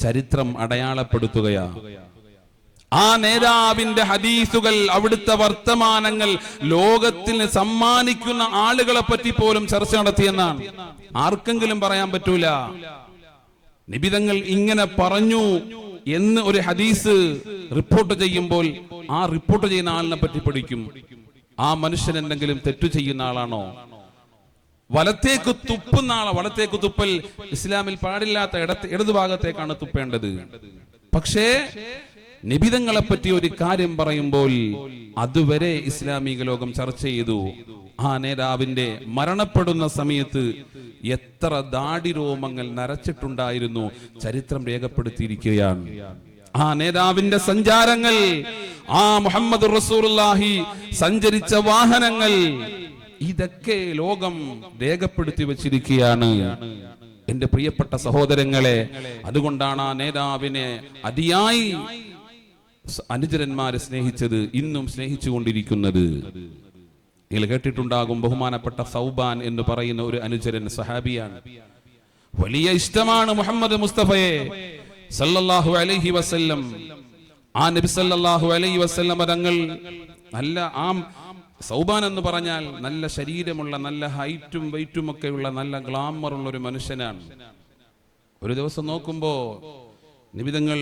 ചരിത്രം അടയാളപ്പെടുത്തുകയാണ്. ആ നേതാവിന്റെ ഹദീസുകൾ, അവിടുത്തെ വർത്തമാനങ്ങൾ ലോകത്തിന് സമ്മാനിക്കുന്ന ആളുകളെ പറ്റി പോലും ചർച്ച നടത്തിയെന്നാണ്. ആർക്കെങ്കിലും പറയാൻ പറ്റൂല നിബിതങ്ങൾ ഇങ്ങനെ പറഞ്ഞു എന്ന് ഒരു ഹദീസ് റിപ്പോർട്ട് ചെയ്യുമ്പോൾ ആ റിപ്പോർട്ട് ചെയ്യുന്ന ആളിനെ പറ്റി പഠിക്കും. ആ മനുഷ്യൻ എന്തെങ്കിലും തെറ്റു ചെയ്യുന്ന ആളാണോ? വലത്തേക്ക് തുപ്പുന്ന ആളെ, വലത്തേക്ക് തുപ്പൽ ഇസ്ലാമിൽ പാടില്ലാത്ത ഇടതുഭാഗത്തേക്കാണ് തുപ്പേണ്ടത്. പക്ഷേ നിബിതങ്ങളെ പറ്റി ഒരു കാര്യം പറയുമ്പോൾ അതുവരെ ഇസ്ലാമിക ലോകം ചർച്ച ചെയ്തു. ആ നേതാവിന്റെ മരണപ്പെടുന്ന സമയത്ത് എത്ര ദാടിരോമങ്ങൾ നരച്ചിട്ടുണ്ടായിരുന്നു ചരിത്രം രേഖപ്പെടുത്തിയിരിക്കുകയാണ്. ആ നേതാവിന്റെ സഞ്ചാരങ്ങൾ, ആ മുഹമ്മദ് റസൂലുള്ളാഹി സഞ്ചരിച്ച വാഹനങ്ങൾ, ഇതൊക്കെ ലോകം രേഖപ്പെടുത്തി വച്ചിരിക്കുകയാണ്. എന്റെ പ്രിയപ്പെട്ട സഹോദരങ്ങളെ, അതുകൊണ്ടാണ് ആ നേതാവിനെ അതിയായി അനുചരന്മാരെ സ്നേഹിച്ചത്, ഇന്നും സ്നേഹിച്ചുകൊണ്ടിരിക്കുന്നത്. നിങ്ങൾ കേട്ടിട്ടുണ്ടാകും, ബഹുമാനപ്പെട്ട സൗബാൻ എന്ന് പറയുന്ന ഒരു അനുചരൻ സഹാബിയാണ്. വലിയ ഇഷ്ടമാണ് മുഹമ്മദ് മുസ്തഫയെ സല്ലല്ലാഹു അലൈഹി വസല്ലം. ആ നബി സല്ലല്ലാഹു അലൈഹി വസല്ലം തങ്ങൾ നല്ല, ആ സൗബാൻ എന്ന് പറഞ്ഞാൽ നല്ല ശരീരമുള്ള, നല്ല ഹൈറ്റും വെയിറ്റും ഒക്കെ ഉള്ള, നല്ല ഗ്ലാമർ ഉള്ള ഒരു മനുഷ്യനാണ്. ഒരു ദിവസം നോക്കുമ്പോ നിബിതങ്ങൾ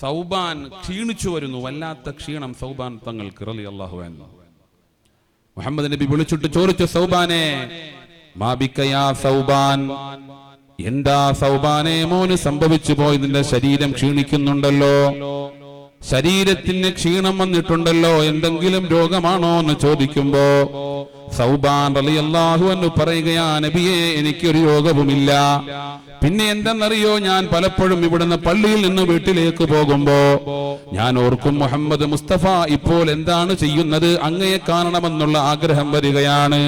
സൗബാൻ ക്ഷീണിച്ചു വരുന്നു, വല്ലാത്ത ക്ഷീണം സൗബാൻ തങ്ങൾക്ക് റളിയല്ലാഹു അൻഹു. മുഹമ്മദ് നബി വിളിച്ചിട്ട് ചോദിച്ചു, സൗബാനെ മാ ബിക യാ സൗബാൻ, എന്താ സൗബാനെ മോന് സംഭവിച്ചു പോയി? നിന്റെ ശരീരം ക്ഷീണിക്കുന്നുണ്ടല്ലോ, ശരീരത്തിന് ക്ഷീണം വന്നിട്ടുണ്ടല്ലോ, എന്തെങ്കിലും രോഗമാണോ എന്ന് ചോദിക്കുമ്പോ സൗബാൻ റളിയല്ലാഹു അൻഹു പറയുകയാ, നബിയെ എനിക്കൊരു രോഗവുമില്ല. പിന്നെ എന്തെന്നറിയോ, ഞാൻ പലപ്പോഴും ഇവിടുന്ന് പള്ളിയിൽ നിന്ന് വീട്ടിലേക്ക് പോകുമ്പോ ഞാൻ ഓർക്കും, മുഹമ്മദ് മുസ്തഫ ഇപ്പോൾ എന്താണ് ചെയ്യുന്നത്, അങ്ങയെ കാണണമെന്നുള്ള ആഗ്രഹം വരികയാണ്.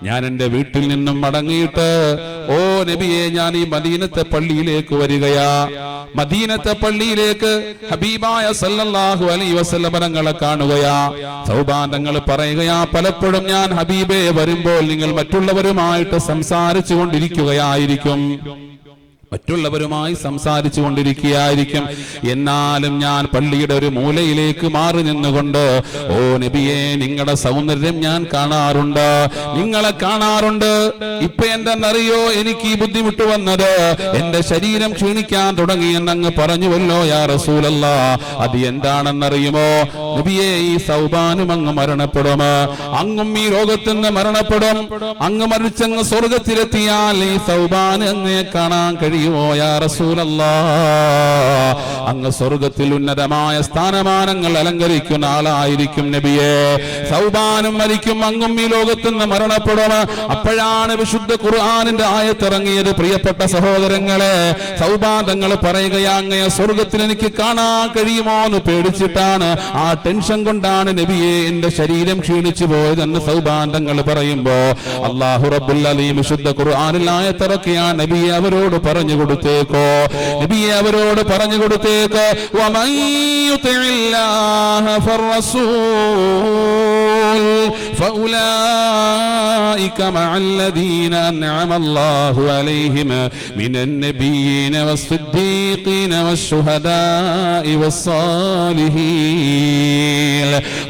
ഞാൻ എന്റെ വീട്ടിൽ നിന്നും മടങ്ങിയിട്ട്, ഓ നബിയെ, ഞാൻ ഈ മദീനത്തെ പള്ളിയിലേക്ക് വരികയാ. മദീനത്തെ പള്ളിയിലേക്ക് ഹബീബായ സല്ലല്ലാഹു അലൈഹി വസല്ലം തങ്ങളെ കാണുകയാ. സൗബാൻ തങ്ങൾ പറയുകയാ, പലപ്പോഴും ഞാൻ ഹബീബെ വരുമ്പോൾ നിങ്ങൾ മറ്റുള്ളവരുമായിട്ട് സംസാരിച്ചു കൊണ്ടിരിക്കുകയായിരിക്കും, മറ്റുള്ളവരുമായി സംസാരിച്ചു കൊണ്ടിരിക്കുകയായിരിക്കും. എന്നാലും ഞാൻ പള്ളിയുടെ ഒരു മൂലയിലേക്ക് മാറി നിന്നുകൊണ്ട്, ഓ നബിയെ, നിങ്ങളുടെ സൗന്ദര്യം ഞാൻ കാണാറുണ്ട്, നിങ്ങളെ കാണാറുണ്ട്. ഇപ്പൊ എന്തെന്നറിയോ, എനിക്ക് ഈ ബുദ്ധിമുട്ട് വന്നത്, എന്റെ ശരീരം ക്ഷീണിക്കാൻ തുടങ്ങിയെന്നങ്ങ് പറഞ്ഞുവല്ലോ യാ റസൂലല്ലാഹ്. അത് എന്താണെന്നറിയുമോ നബിയെ? ഈ സൗബാനും അങ്ങ് മരണപ്പെടും, അങ്ങും ഈ രോഗത്തിന് മരണപ്പെടും. അങ്ങ് മരിച്ചങ്ങ് സ്വർഗത്തിലെത്തിയാൽ ഈ സൗബാൻ അങ്ങേ കാണാൻ കഴിയുമോ യാ റസൂലല്ലാഹ്? അങ്ങ് സ്വർഗത്തിൽ ഉന്നതമായ സ്ഥാനമാനങ്ങൾ അലങ്കരിക്കുന്ന ആളായിരിക്കും നബിയെ. സൗബാനും മരിക്കും, അങ്ങും ഈ ലോകത്തുനിന്ന് മരണപ്പെടും. അപ്പോഴാണ് വിശുദ്ധ ഖുർആനിന്റെ ആയത്തിറങ്ങിയത്. പ്രിയപ്പെട്ട സഹോദരങ്ങളെ, സൗബാൻ തങ്ങൾ പറയുകയാ, അങ്ങയെ സ്വർഗത്തിൽ എനിക്ക് കാണാൻ കഴിയുമോ എന്ന് പേടിച്ചിട്ടാണ്, ആ ടെൻഷൻ കൊണ്ടാണ് നബിയെ എന്റെ ശരീരം ക്ഷീണിച്ചു പോയതെന്ന് സൗബാൻ തങ്ങൾ പറയുമ്പോ അല്ലാഹു റബ്ബുൽ അലീം വിശുദ്ധ ഖുർആനിൽ ആയത്തിറക്കിയ നബിയെ അവരോട് പറഞ്ഞു, പറഞ്ഞു കൊടുത്തേക്കോ നബിയെ, അവരോട് പറഞ്ഞു കൊടുത്തേക്കോ. വമൻ യുതിഇല്ലാഹ ഫർറസൂൽ ഫഉലൈക മഅല്ലദീന അൻഅമ അല്ലാഹു അലൈഹിം മിനൻ നബിയ്യീന വസ്സിദ്ദീഖീന വശുഹദാഇ വസ്സാലിഹീൻ.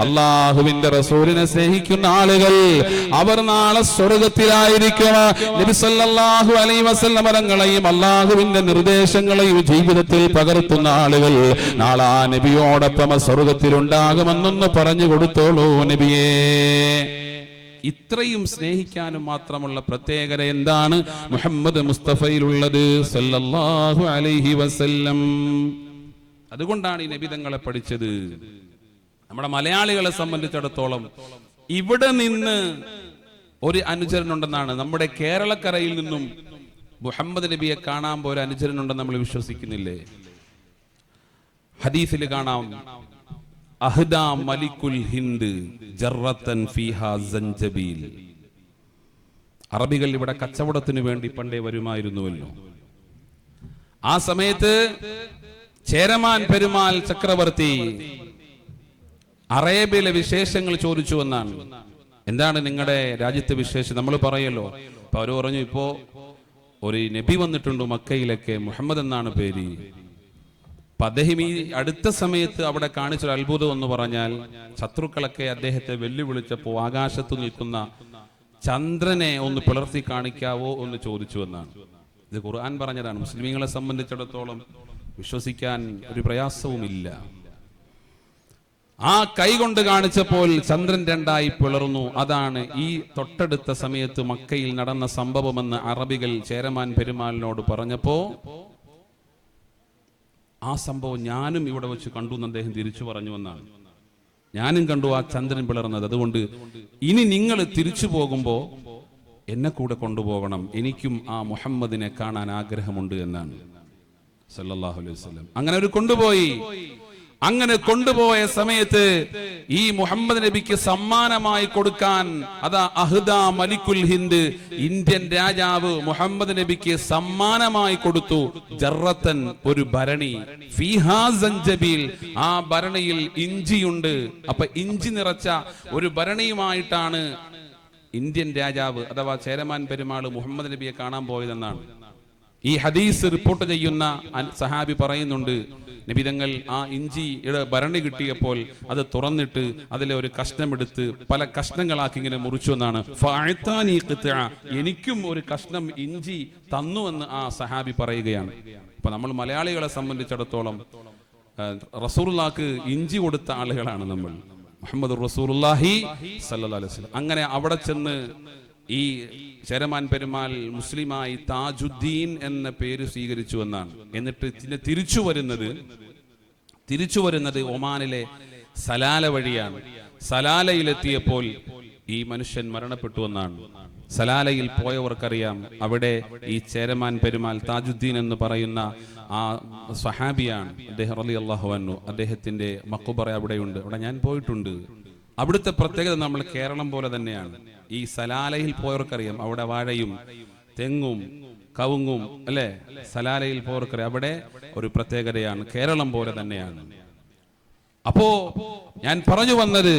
അല്ലാഹുവിന്റെ റസൂലിനെ സ്നേഹിക്കുന്ന ആളുകൾ അവർ നാളെ സ്വർഗ്ഗത്തിലായിരിക്കും. നബി സല്ലല്ലാഹു അലൈഹി വസല്ലം തങ്ങളെയും അല്ലാഹുവിന്റെ നിർദ്ദേശങ്ങളെയും ജീവിതത്തിൽ പകർത്തുന്ന ആളുകൾ നാളെ ആ നബിയോടൊപ്പം സ്വർഗ്ഗത്തിലുണ്ടാകുമെന്നൊന്ന് പറഞ്ഞു കൊടുത്തോളൂ നബിയേ. ഇത്രയും സ്നേഹിക്കാനും മാത്രമുള്ള പ്രത്യേകത എന്താണ് മുഹമ്മദ് മുസ്തഫയിലുള്ളത് സല്ലല്ലാഹു അലൈഹി വസല്ലം? അതുകൊണ്ടാണ് ഈ നബി തങ്ങളെ പഠിച്ചത്. നമ്മുടെ മലയാളികളെ സംബന്ധിച്ചിടത്തോളം ഇവിടെ നിന്ന് ഒരു അനുചരനുണ്ടെന്നാണ്, നമ്മുടെ കേരളക്കരയിൽ നിന്നും മുഹമ്മദ് നബിയെ കാണാൻ പോയ അനുചരനുണ്ടെന്ന് നമ്മൾ വിശ്വസിക്കുന്നില്ലേ? ഹദീസിൽ കാണാം, അഹ്ദാ മലിക്കുൽ ഹിന്ദ് ജറത്തൻ ഫീഹാ സഞ്ചബീൽ. അറബികൾ ഇവിടെ കച്ചവടത്തിന് വേണ്ടി പണ്ടേ വരുമായിരുന്നുവല്ലോ. ആ സമയത്ത് ചേരമാൻ പെരുമാൾ ചക്രവർത്തി അറേബ്യയിലെ വിശേഷങ്ങൾ ചോദിച്ചു എന്നാണ്. എന്താണ് നിങ്ങളുടെ രാജ്യത്തെ വിശേഷം? നമ്മൾ പറയല്ലോ. അപ്പൊ അവര് പറഞ്ഞു, ഇപ്പോ ഒരു നബി വന്നിട്ടുണ്ട് മക്കയിലൊക്കെ, മുഹമ്മദ് എന്നാണ് പേര്. അപ്പൊ അദ്ദേഹം ഈ അടുത്ത സമയത്ത് അവിടെ കാണിച്ചൊരു അത്ഭുതം എന്ന് പറഞ്ഞാൽ, ശത്രുക്കളൊക്കെ അദ്ദേഹത്തെ വെല്ലുവിളിച്ചപ്പോ ആകാശത്ത് നിൽക്കുന്ന ചന്ദ്രനെ ഒന്ന് പിളർത്തി കാണിക്കാവോ എന്ന് ചോദിച്ചു എന്നാണ്. ഇത് ഖുർആൻ പറഞ്ഞതാണ്. മുസ്ലിമീങ്ങളെ സംബന്ധിച്ചിടത്തോളം വിശ്വസിക്കാൻ ഒരു പ്രയാസവുമില്ല. ആ കൈ കൊണ്ട് കാണിച്ചപ്പോൾ ചന്ദ്രൻ രണ്ടായി പിളർന്നു. അതാണ് ഈ തൊട്ടടുത്ത സമയത്ത് മക്കയിൽ നടന്ന സംഭവമെന്ന് അറബികൾ ചേരമാൻ പെരുമാളിനോട് പറഞ്ഞപ്പോ, ആ സംഭവം ഞാനും ഇവിടെ വെച്ച് കണ്ടു എന്ന് അദ്ദേഹം തിരിച്ചു പറഞ്ഞു എന്നാണ്. ഞാനും കണ്ടു ആ ചന്ദ്രൻ പിളർന്നത്. അതുകൊണ്ട് ഇനി നിങ്ങൾ തിരിച്ചു പോകുമ്പോ എന്നെ കൂടെ കൊണ്ടുപോകണം, എനിക്കും ആ മുഹമ്മദിനെ കാണാൻ ആഗ്രഹമുണ്ട് എന്നാണ് സല്ലല്ലാഹു അലൈഹി വസല്ലം. അങ്ങനെ ഒരു കൊണ്ടുപോയി. അങ്ങനെ കൊണ്ടുപോയ സമയത്ത് ഈ മുഹമ്മദ് നബിക്ക് സമ്മാനമായി കൊടുക്കാൻ, അതാ അഹ്ദാ മലിക്കുൽ ഹിന്ദ്, ഇന്ത്യൻ രാജാവ് മുഹമ്മദ് നബിക്ക് സമ്മാനമായി കൊടുത്തു ജറത്തൻ, ഒരു ഭരണി, ഫീഹാ സഞ്ചബീൽ, ആ ഭരണിയിൽ ഇഞ്ചിയുണ്ട്. അപ്പൊ ഇഞ്ചി നിറച്ച ഒരു ഭരണിയുമായിട്ടാണ് ഇന്ത്യൻ രാജാവ് അഥവാ ചേരമാൻ പെരുമാൾ മുഹമ്മദ് നബിയെ കാണാൻ പോയതെന്നാണ് ഈ ഹദീസ് റിപ്പോർട്ട് ചെയ്യുന്ന സഹാബി പറയുന്നുണ്ട്. നബിതങ്ങൾ ആ ഇഞ്ചിയുടെ ഭരണി കിട്ടിയപ്പോൾ അത് തുറന്നിട്ട് അതിലെ ഒരു കഷ്ണമെടുത്ത് പല കഷ്ണങ്ങളാക്കി ഇങ്ങനെ മുറിച്ചു എന്നാണ്. എനിക്കും ഒരു കഷ്ണം ഇഞ്ചി തന്നുവെന്ന് ആ സഹാബി പറയുകയാണ്. അപ്പൊ നമ്മൾ മലയാളികളെ സംബന്ധിച്ചിടത്തോളം റസൂലുള്ളാഹിക്ക് ഇഞ്ചി കൊടുത്ത ആളുകളാണ് നമ്മൾ. മുഹമ്മദ് റസൂലുള്ളാഹി സല്ലല്ലാഹു അലൈഹി വസല്ലം. അങ്ങനെ അവിടെ ചെന്ന് ഈ ചേരമാൻ പെരുമാൾ മുസ്ലിമായി താജുദ്ദീൻ എന്ന പേര് സ്വീകരിച്ചു എന്നാണ്. എന്നിട്ട് തിരിച്ചു വരുന്നത് ഒമാനിലെ സലാല വഴിയാണ്. സലാലയിലെത്തിയപ്പോൾ ഈ മനുഷ്യൻ മരണപ്പെട്ടു എന്നാണ്. സലാലയിൽ പോയവർക്കറിയാം, അവിടെ ഈ ചേരമാൻ പെരുമാൾ താജുദ്ദീൻ എന്ന് പറയുന്ന ആ സ്വഹാബിയാണ്. അദ്ദേഹം റളിയല്ലാഹു അൻഹു, അദ്ദേഹത്തിന്റെ മഖ്ബറ അവിടെയുണ്ട്. അവിടെ ഞാൻ പോയിട്ടുണ്ട്. അവിടുത്തെ പ്രത്യേകത നമ്മൾ കേരളം പോലെ തന്നെയാണ്. ഈ സലാലയിൽ പോയവർക്കറിയാം, അവിടെ വാഴയും തെങ്ങും കവുങ്ങും അല്ലെ. സലാലയിൽ പോയവർക്കറിയാം, അവിടെ ഒരു പ്രത്യേകതയാണ്. കേരളം പോലെ തന്നെയാണ്. അപ്പോ ഞാൻ പറഞ്ഞു വന്നത്,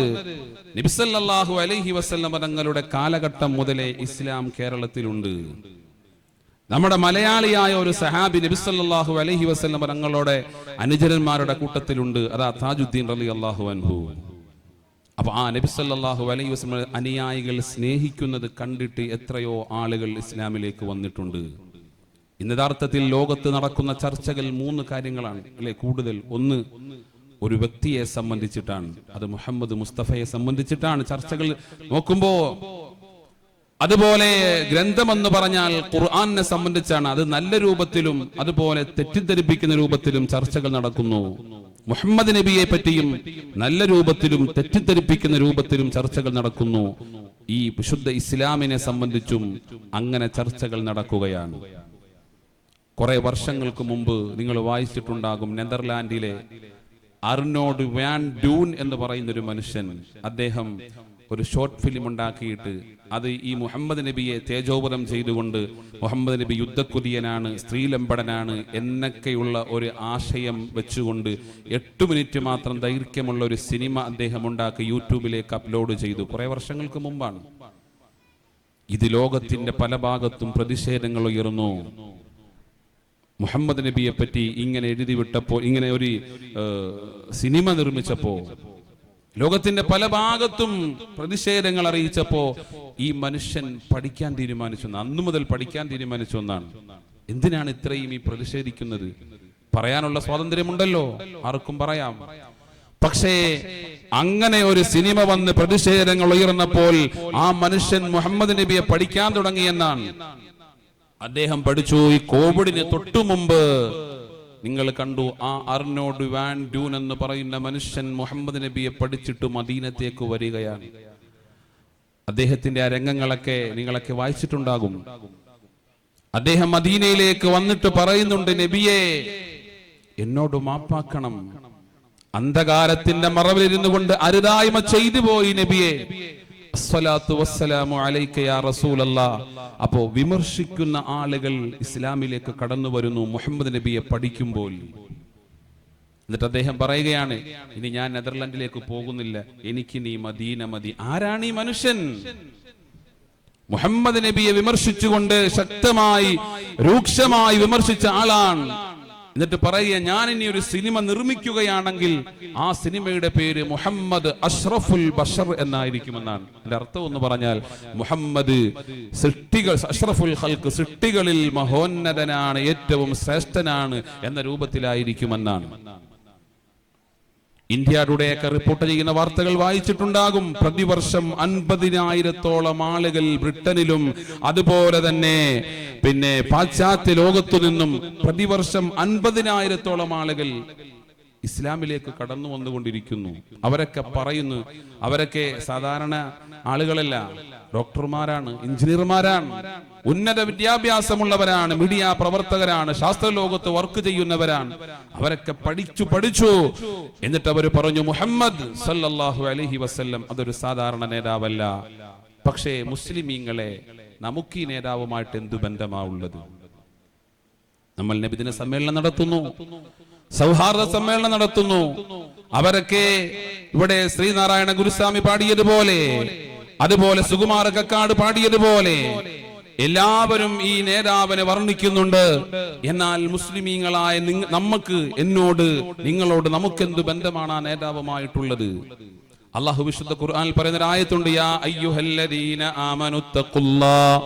നബി സല്ലല്ലാഹു അലൈഹി വസല്ലം തങ്ങളുടെ കാലഘട്ടം മുതലേ ഇസ്ലാം കേരളത്തിലുണ്ട്. നമ്മുടെ മലയാളിയായ ഒരു സഹാബി നബി സല്ലല്ലാഹു അലൈഹി വസല്ലം തങ്ങളുടെ അനുചരന്മാരുടെ കൂട്ടത്തിലുണ്ട്. അതാ താജുദ്ദീൻ റളിയല്ലാഹു അൻഹു. അപ്പൊ ആ നബി സല്ലല്ലാഹു അലൈഹി വസല്ലം അനുയായികൾ സ്നേഹിക്കുന്നത് കണ്ടിട്ട് എത്രയോ ആളുകൾ ഇസ്ലാമിലേക്ക് വന്നിട്ടുണ്ട്. ഇന്ന് യഥാർത്ഥത്തിൽ ലോകത്ത് നടക്കുന്ന ചർച്ചകൾ 3 കാര്യങ്ങളാണ് അല്ലെ കൂടുതൽ. ഒന്ന്, ഒരു വ്യക്തിയെ സംബന്ധിച്ചിട്ടാണ്, അത് മുഹമ്മദ് മുസ്തഫയെ സംബന്ധിച്ചിട്ടാണ് ചർച്ചകൾ നോക്കുമ്പോ. അതുപോലെ ഗ്രന്ഥമെന്ന് പറഞ്ഞാൽ ഖുർആനെ സംബന്ധിച്ചാണ്, അത് നല്ല രൂപത്തിലും അതുപോലെ തെറ്റിദ്ധരിപ്പിക്കുന്ന രൂപത്തിലും ചർച്ചകൾ നടക്കുന്നു. മുഹമ്മദ് നബിയെ പറ്റിയും നല്ല രൂപത്തിലും തെറ്റിദ്ധരിപ്പിക്കുന്ന രൂപത്തിലും ചർച്ചകൾ നടക്കുന്നു. ഈ വിശുദ്ധ ഇസ്ലാമിനെ സംബന്ധിച്ചും അങ്ങനെ ചർച്ചകൾ നടക്കുകയാണ്. കുറെ വർഷങ്ങൾക്ക് മുമ്പ് നിങ്ങൾ വായിച്ചിട്ടുണ്ടാകും, നെതർലാൻഡിലെ അർണോൾഡ് വാൻ ഡൂൻ എന്ന് പറയുന്ന ഒരു മനുഷ്യൻ, അദ്ദേഹം ഒരു ഷോർട്ട് ഫിലിം ഉണ്ടാക്കിയിട്ട് അത് ഈ മുഹമ്മദ് നബിയെ തേജോവധം ചെയ്തുകൊണ്ട് മുഹമ്മദ് നബി യുദ്ധക്കുതിയനാണ്, സ്ത്രീലമ്പടനാണ് എന്നൊക്കെയുള്ള ഒരു ആശയം വെച്ചുകൊണ്ട് 8 മിനിറ്റ് മാത്രം ദൈർഘ്യമുള്ള ഒരു സിനിമ അദ്ദേഹം ഉണ്ടാക്കി യൂട്യൂബിലേക്ക് അപ്ലോഡ് ചെയ്തു. കുറെ വർഷങ്ങൾക്ക് മുമ്പാണ്. ഇത് ലോകത്തിന്റെ പല ഭാഗത്തും പ്രതിഷേധങ്ങൾ ഉയർന്നു. മുഹമ്മദ് നബിയെ പറ്റി ഇങ്ങനെ എഴുതി വിട്ടപ്പോൾ, ഇങ്ങനെ ഒരു സിനിമ നിർമ്മിച്ചപ്പോ, ലോകത്തിന്റെ പല ഭാഗത്തും പ്രതിഷേധങ്ങൾ അറിയിച്ചപ്പോ ഈ മനുഷ്യൻ പഠിക്കാൻ തീരുമാനിച്ചു. അന്നു മുതൽ പഠിക്കാൻ തീരുമാനിച്ചു എന്നാണ്. എന്തിനാണ് ഇത്രയും ഈ പ്രതിഷേധിക്കുന്നത്? പറയാനുള്ള സ്വാതന്ത്ര്യമുണ്ടല്ലോ, ആർക്കും പറയാം. പക്ഷേ അങ്ങനെ ഒരു സിനിമ വന്ന് പ്രതിഷേധങ്ങൾ ഉയർന്നപ്പോൾ ആ മനുഷ്യൻ മുഹമ്മദ് നബിയെ പഠിക്കാൻ തുടങ്ങിയെന്നാണ്. അദ്ദേഹം പഠിച്ചു. ഈ കോവിഡിന് തൊട്ടു മുമ്പ് നിങ്ങൾ കണ്ടു, ആ അർണോൾഡ് വാൻ ഡൂൻ എന്ന് പറയുന്ന മനുഷ്യൻ മുഹമ്മദ് നബിയെ പഠിച്ചിട്ട് മദീനത്തേക്ക് വരികയാണ്. അദ്ദേഹത്തിന്റെ ആ രംഗങ്ങളൊക്കെ നിങ്ങളൊക്കെ വായിച്ചിട്ടുണ്ടാകും. അദ്ദേഹം മദീനയിലേക്ക് വന്നിട്ട് പറയുന്നുണ്ട്, നബിയെ എന്നോട് മാപ്പാക്കണം, അന്ധകാരത്തിന്റെ മറവിലിരുന്നു കൊണ്ട് അരുതായ്മ ചെയ്തു പോയി നബിയെ. അസ്സലാത്തു വസ്സലാമു അലൈക യാ റസൂലല്ലാഹ്. അപ്പോ വിമർശിക്കുന്ന ആളുകൾ ഇസ്ലാമിലേക്ക് കടന്നു വരുന്നു മുഹമ്മദ് നബിയെ പഠിക്കുമ്പോൾ. എന്നിട്ട് അദ്ദേഹം പറയുകയാണ്, ഇനി ഞാൻ നെതർലൻഡിലേക്ക് പോകുന്നില്ല, എനിക്ക് നീ മദീന മതി. ആരാണ് ഈ മനുഷ്യൻ? മുഹമ്മദ് നബിയെ വിമർശിച്ചുകൊണ്ട് ശക്തമായി രൂക്ഷമായി വിമർശിച്ച ആളാണ്. എന്നിട്ട് പറയുക, ഞാൻ ഇനി ഒരു സിനിമ നിർമ്മിക്കുകയാണെങ്കിൽ ആ സിനിമയുടെ പേര് മുഹമ്മദ് അഷ്റഫുൽ ബഷർ എന്നായിരിക്കുമെന്നാണ്. അതിന്റെ അർത്ഥം എന്ന് പറഞ്ഞാൽ മുഹമ്മദ് അഷ്റഫുൽ ഖൽഖ്, സൃഷ്ടികളിൽ മഹോന്നതനാണ്, ഏറ്റവും ശ്രേഷ്ഠനാണ് എന്ന രൂപത്തിലായിരിക്കുമെന്നാണ്. ഇന്ത്യ ടുഡേയൊക്കെ റിപ്പോർട്ട് ചെയ്യുന്ന വാർത്തകൾ വായിച്ചിട്ടുണ്ടാകും. പ്രതിവർഷം 50,000-ഓളം ആളുകൾ ബ്രിട്ടനിലും അതുപോലെ തന്നെ പിന്നെ പാശ്ചാത്യ ലോകത്തു നിന്നും പ്രതിവർഷം 50,000-ഓളം ആളുകൾ ഇസ്ലാമിലേക്ക് കടന്നു വന്നുകൊണ്ടിരിക്കുന്നു. അവരൊക്കെ പറയുന്നു, അവരൊക്കെ സാധാരണ ആളുകളല്ല, ഡോക്ടർമാരാണ്, എഞ്ചിനീയർമാരാണ്, ഉന്നത വിദ്യാഭ്യാസമുള്ളവരാണ്, മീഡിയ പ്രവർത്തകരാണ്, ശാസ്ത്രലോകത്ത് വർക്ക് ചെയ്യുന്നവരാണ്. അവരൊക്കെ പഠിച്ചു. എന്നിട്ട് അവർ പറഞ്ഞു, മുഹമ്മദ് സല്ലല്ലാഹു അലൈഹി വസല്ലം അതൊരു സാധാരണ നേതാവല്ല. പക്ഷേ മുസ്ലിമീങ്ങളെ, നമുക്ക് ഈ നേതാവുമായിട്ട് എന്തു ബന്ധമാവുള്ളത്? നമ്മൾ നബിദിന സമ്മേളനം നടത്തുന്നു, സൗഹാർദ്ദ സമ്മേളനം നടത്തുന്നു. അവരൊക്കെ ഇവിടെ ശ്രീനാരായണ ഗുരുസ്വാമി പാടിയതുപോലെ, അതുപോലെ സുകുമാര കക്കാട് പാടിയതുപോലെ എല്ലാവരും ഈ നേതാവിനെ വർണ്ണിക്കുന്നുണ്ട്. എന്നാൽ മുസ്ലിമീങ്ങളായ നമുക്ക്, എന്നോട്, നിങ്ങളോട് നമുക്കെന്ത് ബന്ധമാണ് ആ നേതാവുമായിട്ടുള്ളത്? അല്ലാഹു വിശുദ്ധ ഖുർആനിൽ പറയുന്ന ഒരു ആയത്തുണ്ട്, യാ അയ്യുഹല്ലദീന ആമനു തഖുല്ലാഹ്,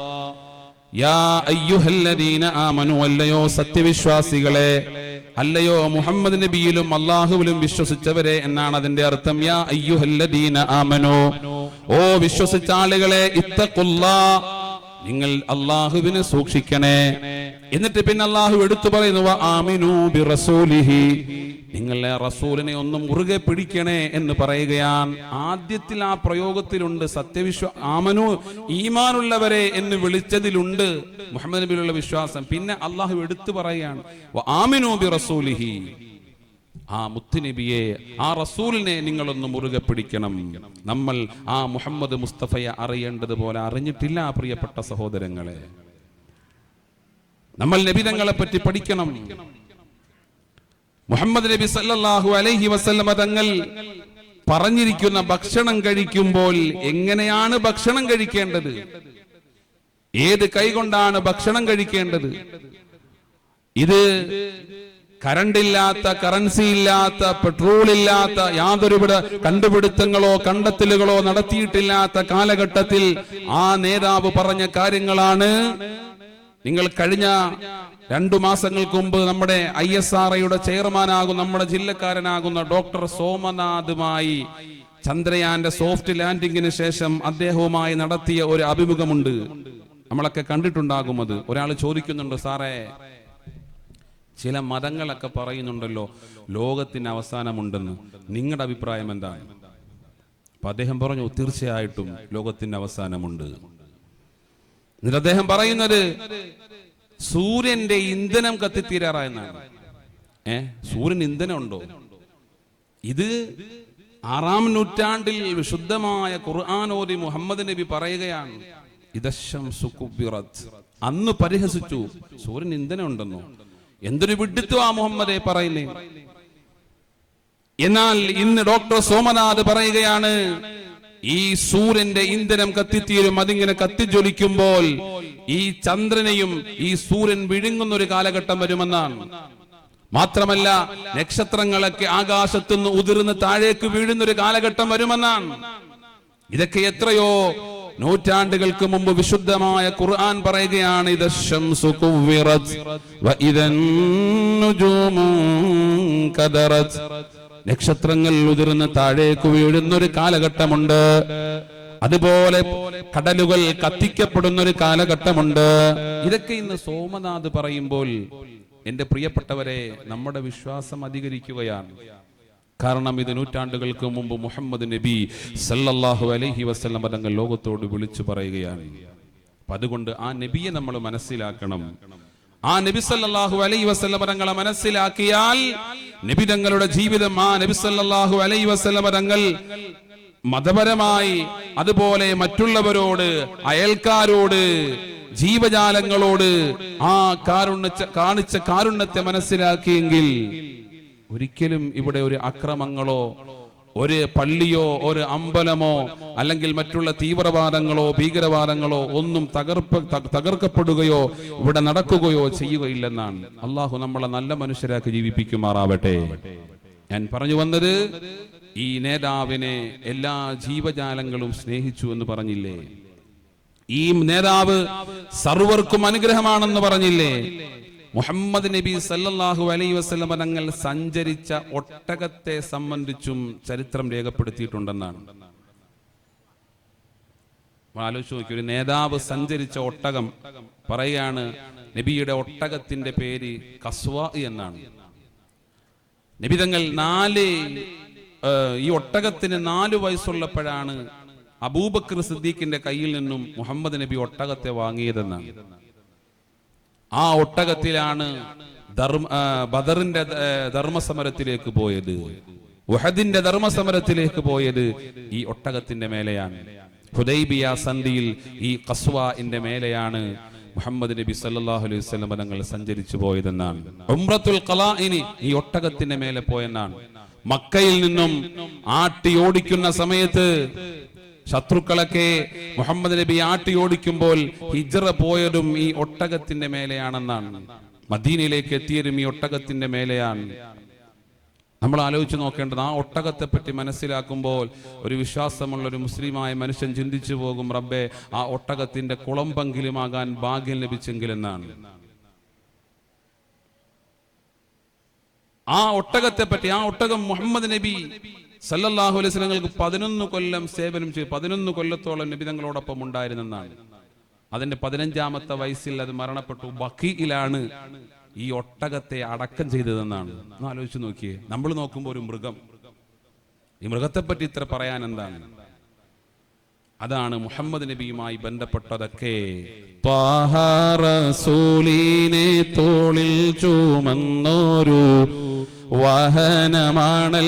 യാ അയ്യുഹല്ലദീന ആമനു, അല്ലയോ സത്യവിശ്വാസികളെ, അല്ലയോ മുഹമ്മദ് നബിയിലും അല്ലാഹുവിലും വിശ്വസിച്ചവരെ എന്നാണ് അതിന്റെ അർത്ഥം. യാ അയ്യുഹല്ലദീന ആമനു, ഓ വിശ്വസിച്ച ആളുകളെ, ഇത്തഖുല്ലാഹ്, നിങ്ങൾ അല്ലാഹുവിനെ സൂക്ഷിക്കണേ. എന്നിട്ട് പിന്നെ അല്ലാഹു എടുത്തു പറയുന്നു, ആമിനു ബിറസൂലിഹി, നിങ്ങളെ റസൂലിനെ ഒന്നും മുറുകെ പിടിക്കണേ എന്ന് പറയുകയാണ്. ആദ്യത്തിൽ ആ പ്രയോഗത്തിലുണ്ട് ആമനു, ഈമാനുള്ളവരെ എന്ന് വിളിച്ചതിലുണ്ട് മുഹമ്മദ് നബിയിലുള്ള വിശ്വാസം. പിന്നെ അള്ളാഹു എടുത്തു പറയുകയാണ്, ആമിനു ബി റസൂലിഹി, ആ മുത്തുനബിയെ, ആ റസൂലിനെ നിങ്ങളൊന്ന് മുറുകെ പിടിക്കണം. നമ്മൾ ആ മുഹമ്മദ് മുസ്തഫയെ അറിയേണ്ടതുപോലെ അറിഞ്ഞിട്ടില്ല പ്രിയപ്പെട്ട സഹോദരങ്ങളെ. നമ്മൾ നബിതങ്ങളെ പറ്റി പഠിക്കണം. മുഹമ്മദ് നബി സല്ലല്ലാഹു അലൈഹി വസല്ലമ തങ്ങൾ പറഞ്ഞിരിക്കുന്ന ഭക്ഷണം കഴിക്കുമ്പോൾ എങ്ങനെയാണ് ഭക്ഷണം കഴിക്കേണ്ടത്, ഏത് കൈകൊണ്ടാണ് ഭക്ഷണം കഴിക്കേണ്ടത്, ഇത് കറണ്ടില്ലാത്ത, കറൻസി ഇല്ലാത്ത, പെട്രോൾ ഇല്ലാത്ത, യാതൊരുവിധ കണ്ടുപിടുത്തങ്ങളോ കണ്ടെത്തലുകളോ നടത്തിയിട്ടില്ലാത്ത കാലഘട്ടത്തിൽ ആ നേതാവ് പറഞ്ഞ കാര്യങ്ങളാണ്. നിങ്ങൾ കഴിഞ്ഞ 2 മാസങ്ങൾക്ക് മുമ്പ് നമ്മുടെ ISROയുടെ ചെയർമാനാകും, നമ്മുടെ ജില്ലക്കാരനാകുന്ന ഡോക്ടർ സോമനാഥുമായി ചന്ദ്രയാന്റെ സോഫ്റ്റ് ലാൻഡിങ്ങിന് ശേഷം അദ്ദേഹവുമായി നടത്തിയ ഒരു അഭിമുഖമുണ്ട്. നമ്മളൊക്കെ കണ്ടിട്ടുണ്ടാകും. അത് ഒരാൾ ചോദിക്കുന്നുണ്ട്, സാറേ, ചില മതങ്ങളൊക്കെ പറയുന്നുണ്ടല്ലോ ലോകത്തിന് അവസാനമുണ്ടെന്ന്, നിങ്ങളുടെ അഭിപ്രായം എന്താണ്? അപ്പൊ അദ്ദേഹം പറഞ്ഞു, തീർച്ചയായിട്ടും ലോകത്തിന് അവസാനമുണ്ട്. എന്നിട്ട് അദ്ദേഹം പറയുന്നത്, സൂര്യന്റെ ഇന്ധനം കത്തിത്തീരാറായെന്നാണ്. സൂര്യൻ ഇന്ധനം ഉണ്ടോ? ഇത് 6-ാം നൂറ്റാണ്ടിൽ വിശുദ്ധമായ ഖുർആൻ ഓതി മുഹമ്മദ് നബി പറയുകയാണ്, ഇദശംസു കുബ്ബിറത്. അന്ന് പരിഹസിച്ചു, സൂര്യൻ ഇന്ധനം ഉണ്ടെന്നോ, എന്തൊരു വിഡ്ഢിത്വമാ മുഹമ്മദേ പറയുന്നേ. എന്നാൽ ഇന്ന് ഡോക്ടർ സോമനാഥ് പറയുകയാണ്, ഈ സൂര്യന്റെ ഇന്ധനം കത്തിത്തീരും, അതിങ്ങനെ കത്തിജ്വലിക്കുമ്പോൾ ഈ ചന്ദ്രനെയും ഈ സൂര്യൻ വിഴുങ്ങുന്ന ഒരു കാലഘട്ടം വരുമെന്നാണ്. മാത്രമല്ല, നക്ഷത്രങ്ങളൊക്കെ ആകാശത്തുനിന്ന് ഉതിർന്ന് താഴേക്ക് വീഴുന്നൊരു കാലഘട്ടം വരുമെന്നാണ്. ഇതൊക്കെ എത്രയോ നൂറ്റാണ്ടുകൾക്ക് മുമ്പ് വിശുദ്ധമായ ഖുർആൻ പറയുകയാണ്, ഇദശംസു കുവ്വിറത് വഇദൻ നുജൂമു കദറത്. നക്ഷത്രങ്ങൾ ഉതിർന്ന് താഴേക്ക് വീഴുന്നൊരു കാലഘട്ടമുണ്ട്. അതുപോലെ കടലുകൾ കത്തിക്കപ്പെടുന്ന ഒരു കാലഘട്ടമുണ്ട്. ഇതൊക്കെ ഇന്ന് സോമനാഥ് പറയുമ്പോൾ എന്റെ പ്രിയപ്പെട്ടവരെ, നമ്മുടെ വിശ്വാസം അധികരിക്കുകയാണ്. കാരണം ഇത് നൂറ്റാണ്ടുകൾക്ക് മുമ്പ് മുഹമ്മദ് നബി സല്ലല്ലാഹു അലൈഹി വസല്ലം തങ്ങൾ ലോകത്തോട് വിളിച്ചു പറയുകയാണ്. അപ്പൊ അതുകൊണ്ട് ആ നബിയെ നമ്മൾ മനസ്സിലാക്കണം. ആ നബി സല്ലല്ലാഹു അലൈഹി വസല്ലം തങ്ങളെ മനസ്സിലാക്കിയാൽ നബി തങ്ങളുടെ ജീവിതം, ആ നബി സല്ലല്ലാഹു അലൈഹി വസല്ലം തങ്ങൾ മതപരമായി, അതുപോലെ മറ്റുള്ളവരോട്, അയൽക്കാരോട്, ജീവജാലങ്ങളോട് ആ കാണിച്ച കാരുണ്യത്തെ മനസ്സിലാക്കിയെങ്കിൽ ഒരിക്കലും ഇവിടെ ഒരു അക്രമങ്ങളോ ഒരു പള്ളിയോ ഒരു അമ്പലമോ അല്ലെങ്കിൽ മറ്റുള്ള തീവ്രവാദങ്ങളോ ഭീകരവാദങ്ങളോ ഒന്നും തകർക്കപ്പെടുകയോ ഇവിടെ നടക്കുകയോ ചെയ്യുകയില്ലെന്നാണ്. അള്ളാഹു നമ്മളെ നല്ല മനുഷ്യരാക്കി ജീവിപ്പിക്കുമാറാവട്ടെ. ഞാൻ പറഞ്ഞു വന്നത്, ഈ നേതാവിനെ എല്ലാ ജീവജാലങ്ങളും സ്നേഹിച്ചു എന്ന് പറഞ്ഞില്ലേ? ഈ നേതാവ് സർവർക്കും അനുഗ്രഹമാണെന്ന് പറഞ്ഞില്ലേ? മുഹമ്മദ് നബി സല്ലല്ലാഹു അലൈഹി വസല്ലം തങ്ങൾ സഞ്ചരിച്ച ഒട്ടകത്തെ സംബന്ധിച്ചും ചരിത്രം രേഖപ്പെടുത്തിയിട്ടുണ്ടെന്നാണ്. ആലോചിച്ച് നോക്കി, ഒരു നേതാവ് സഞ്ചരിച്ച ഒട്ടകം പറയാണ്, നബിയുടെ ഒട്ടകത്തിന്റെ പേര് കസ്വാ എന്നാണ്. നബി തങ്ങൾ ഈ ഒട്ടകത്തിന് 4 വയസ്സുള്ളപ്പോഴാണ് അബൂബക്കർ സിദ്ദീഖിന്റെ കയ്യിൽ നിന്നും മുഹമ്മദ് നബി ഒട്ടകത്തെ വാങ്ങിയതെന്നാണ്. ആ ഒട്ടകത്തിലാണ് ബദറിന്റെ ധർമ്മസമരത്തിലേക്ക് പോയത്, ഉഹദിന്റെ ധർമ്മസമരത്തിലേക്ക് പോയത് ഈ ഒട്ടകത്തിന്റെ മേലെയാണ്. ഹുദൈബിയ സന്ധിയിൽ ഈ ഖസ്വാഇന്റെ മേലെയാണ് മുഹമ്മദ് നബി സല്ലല്ലാഹു അലൈഹി വസല്ലം തങ്ങൾ സഞ്ചരിച്ചു പോയതെന്നാണ്. ഉംറത്തുൽ ഖലാഇനി ഈ ഒട്ടകത്തിന്റെ മേലെ പോയെന്നാണ്. മക്കയിൽ നിന്നും ആട്ടി ഓടിക്കുന്ന സമയത്ത് ശത്രുക്കളൊക്കെ മുഹമ്മദ് നബി ആട്ടി ഓടിക്കുമ്പോൾ ഹിജ്റ പോയതും ഈ ഒട്ടകത്തിന്റെ മേലെയാണെന്നാണ്. മദീനയിലേക്ക് എത്തിയതും ഈ ഒട്ടകത്തിന്റെ മേലെയാണ്. നമ്മൾ ആലോചിച്ച് നോക്കേണ്ടത്, ആ ഒട്ടകത്തെ പറ്റി മനസ്സിലാക്കുമ്പോൾ ഒരു വിശ്വാസമുള്ള ഒരു മുസ്ലിമായ മനുഷ്യൻ ചിന്തിച്ചു പോകും, റബ്ബേ, ആ ഒട്ടകത്തിന്റെ കുളമ്പെങ്കിലുമാകാൻ ഭാഗ്യം ലഭിച്ചെങ്കിലെന്നാണ്. ആ ഒട്ടകത്തെ പറ്റി, ആ ഒട്ടകം മുഹമ്മദ് നബി സല്ലല്ലാഹു അലൈഹി വസല്ലം 11 കൊല്ലം സേവനം ചെയ്തു. 11 കൊല്ലത്തോളം നബി തങ്ങളോടൊപ്പം ഉണ്ടായിരുന്നെന്നാണ്. അതിന്റെ 15ാമത്തെ വയസ്സിൽ അത് മരണപ്പെട്ടു. ബഖീയിലാണ് ഈ ഒട്ടകത്തെ അടക്കം ചെയ്തതെന്നാണ്. ഒന്ന് ആലോചിച്ച് നോക്കിയേ. നമ്മൾ നോക്കുമ്പോൾ ഒരു മൃഗം, ഈ മൃഗത്തെ പറ്റി ഇത്ര പറയാൻ എന്താണ്? അതാണ് മുഹമ്മദ് നബിയുമായി ബന്ധപ്പെട്ടതൊക്കെ. ത്വാഹ റസൂലിനെ തോളിൽ ചുമന്നോരു വാഹനമാണല്ലോ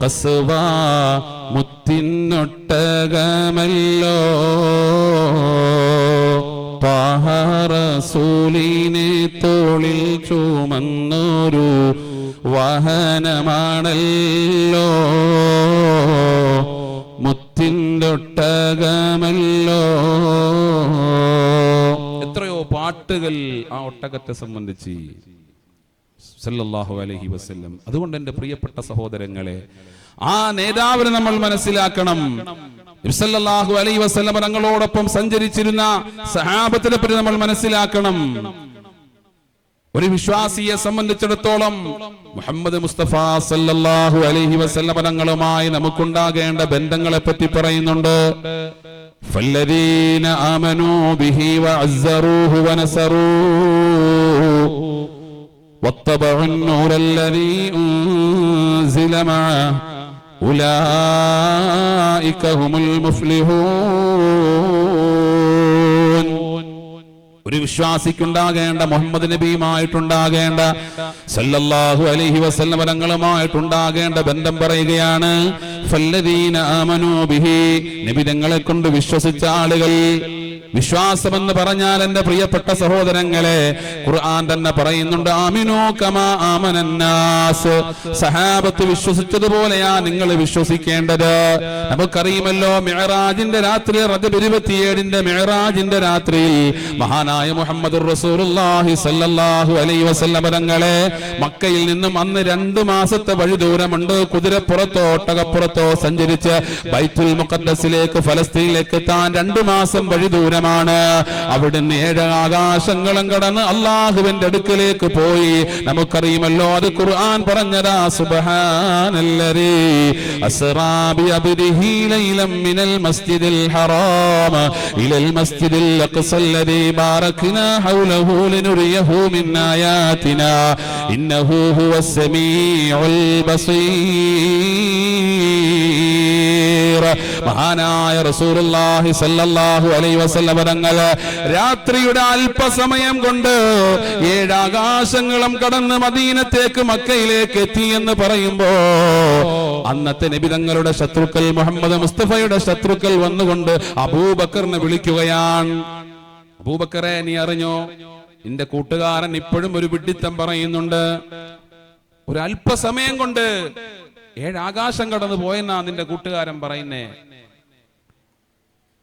ഖസ്വാ, മുത്തിനൊട്ടകമല്ലോ. ത്വാഹ റസൂലിനെ തോളിൽ ചുമന്നോരു വാഹനമാണല്ലോ മുത്തിൻ്റെ ഒട്ടകമല്ലോ. എത്രയോ പാട്ടുകൾ ആ ഒട്ടകത്തെ സംബന്ധിച്ച് സല്ലല്ലാഹു അലൈഹി വസല്ലം. അതുകൊണ്ട് എൻ്റെ പ്രിയപ്പെട്ട സഹോദരങ്ങളെ, ആ നേതാവിനെ നമ്മൾ മനസ്സിലാക്കണം. സല്ലല്ലാഹു അലൈഹി വസല്ലം തങ്ങളോടൊപ്പം സഞ്ചരിച്ചിരുന്ന സഹാബത്തിനെ പറ്റി നമ്മൾ മനസ്സിലാക്കണം. ഒരു വിശ്വാസിയെ സംബന്ധിച്ചിടത്തോളം മുഹമ്മദ് മുസ്തഫ സല്ലല്ലാഹു അലൈഹി വസല്ലം തങ്ങളുമായി നമുക്കുണ്ടാകേണ്ട ബന്ധങ്ങളെ പറ്റി പറയുന്നുണ്ട്. ഫല്ലദീന ആമനൂ ബിഹി വഅസ്സറൂഹു വനസറൂഹു വത്തബഉൻ നൂറല്ലദീ ഉൻസില മഅഹു ഉലൈക ഹുമുൽ മുഫ്ലിഹൂൻ. ഒരു വിശ്വാസിക്കുണ്ടാകേണ്ട, മുഹമ്മദ് നബിയുമായിട്ടുണ്ടാകേണ്ട, സല്ലല്ലാഹു അലൈഹി വസല്ലം തങ്ങളുമായിട്ടുണ്ടാകേണ്ട ബന്ധം പറയുകയാണ്. ഫല്ലദീന ആമനൂ ബിഹി, നബി തങ്ങളെ കൊണ്ട് വിശ്വസിച്ച ആളുകൾ. വിശ്വാസമെന്ന് പറഞ്ഞാൽ എന്റെ പ്രിയപ്പെട്ട സഹോദരങ്ങളെ, ഖുർആൻ തന്നെ പറയുന്നുണ്ട്, ആമിനൂ കമാ ആമനന്നാസ്, സഹാബത്ത് വിശ്വസിച്ചതുപോലെയാ നിങ്ങൾ വിശ്വസിക്കേണ്ടത്. നമുക്കറിയുമല്ലോ, മിഅ്റാജിന്റെ രാത്രി, റജബ് 27 മിഅ്റാജിന്റെ രാത്രിയിൽ മഹാനായ മുഹമ്മദുർ റസൂലുള്ളാഹി സ്വല്ലല്ലാഹു അലൈഹി വസല്ലം തങ്ങളെ മക്കയിൽ നിന്നും അന്ന് 2 മാസത്തെ വഴി ദൂരമുണ്ട്. കുതിരപ്പുറത്തോ ഒട്ടകപ്പുറത്തോ സഞ്ചരിച്ച് ബൈത്തുൽ മുഖദ്ദസിലേക്ക്, ഫലസ്തീനിലേക്ക് എത്താൻ 2 മാസം വഴി ദൂരം. അവിടുന്ന് 7 ആകാശങ്ങളും കടന്ന് അള്ളാഹുവിന്റെ അടുക്കലേക്ക് പോയി. നമുക്കറിയുമല്ലോ, അത് ഖുർആൻ പറഞ്ഞതാ. സുബ്ഹാനല്ലദീ അസ്റാ ബി അബ്ദിഹി ലൈലൻ മിനൽ മസ്ജിദിൽ ഹറാം ഇലൽ മസ്ജിദിൽ അഖ്സല്ലദീ ബാറക്നാ ഹൗലഹു ലിനുരിയഹു മിൻ ആയാതിനാ ഇന്നഹു ഹുവസ് സമീഉൽ ബസീർ. മഹാനായ റസൂലുള്ളാഹി സ്വല്ലല്ലാഹു അലൈഹി വസല്ലം തങ്ങൾ രാത്രിയുടെ അല്പസമയം കൊണ്ട് 7 ആകാശങ്ങളും കടന്ന് മദീനത്തേക്ക്, മക്കയിലേക്ക് എത്തി എന്ന് പറയുമ്പോ അന്നത്തെ നബി തങ്ങളുടെ ശത്രുക്കൾ, മുഹമ്മദ് മുസ്തഫയുടെ ശത്രുക്കൾ വന്നുകൊണ്ട് അബൂബക്കറിനെ വിളിക്കുകയാണ്. അബൂബക്കറെ, നീ അറിഞ്ഞോ, നിന്റെ കൂട്ടുകാരൻ ഇപ്പോഴും ഒരു വിഡ്ഢിത്തം പറയുന്നുണ്ട്. ഒരു അല്പസമയം കൊണ്ട് 7 ആകാശം കടന്നു പോയെന്നാ നിന്റെ കൂട്ടുകാരൻ പറയുന്നേ.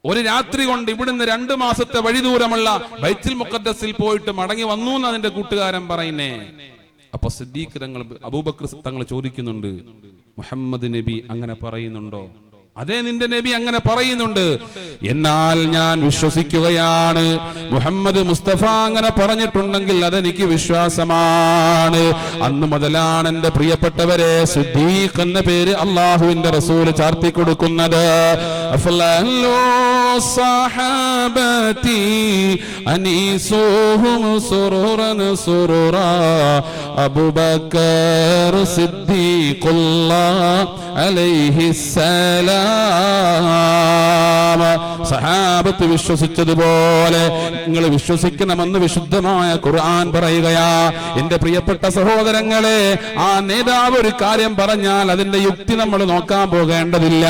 ഒരു രാത്രി കൊണ്ട് ഇവിടുന്ന് 2 മാസത്തെ വഴി ദൂരമുള്ള ബൈത്തുൽ മുഖദ്ദസിൽ പോയിട്ട് മടങ്ങി വന്നു എന്ന് അതിന്റെ കൂട്ടുകാരൻ പറയുന്നേ. അപ്പൊ സിദ്ദീഖ് തങ്ങൾ, അബൂബക്കർ തങ്ങൾ ചോദിക്കുന്നുണ്ട്, മുഹമ്മദ് നബി അങ്ങനെ പറയുന്നുണ്ടോ? അതേ, നിന്റെ നബി അങ്ങനെ പറയുന്നുണ്ട്. എന്നാൽ ഞാൻ വിശ്വസിക്കുകയാണ്. മുഹമ്മദ് മുസ്തഫ അങ്ങനെ പറഞ്ഞിട്ടുണ്ടെങ്കിൽ അതെനിക്ക് വിശ്വാസമാണ്. അന്ന് മുതലാണ് എന്റെ പ്രിയപ്പെട്ടവരെ സിദ്ദീഖ് എന്ന പേര് അള്ളാഹുവിന്റെ റസൂൽ ചാർത്തി കൊടുക്കുന്നത്. അബൂബക്കർ സിദ്ദീഖുല്ലാഹ് അലൈഹിസ്സലാം. സഹാബത്ത് വിശ്വസിച്ചതുപോലെ നിങ്ങൾ വിശ്വസിക്കണമെന്ന് വിശുദ്ധമായ ഖുർആൻ പറയുകയാ. എന്റെ പ്രിയപ്പെട്ട സഹോദരങ്ങളെ, ആ നേതാവ് ഒരു കാര്യം പറഞ്ഞാൽ അതിന്റെ യുക്തി നമ്മൾ നോക്കാൻ പോകേണ്ടതില്ല.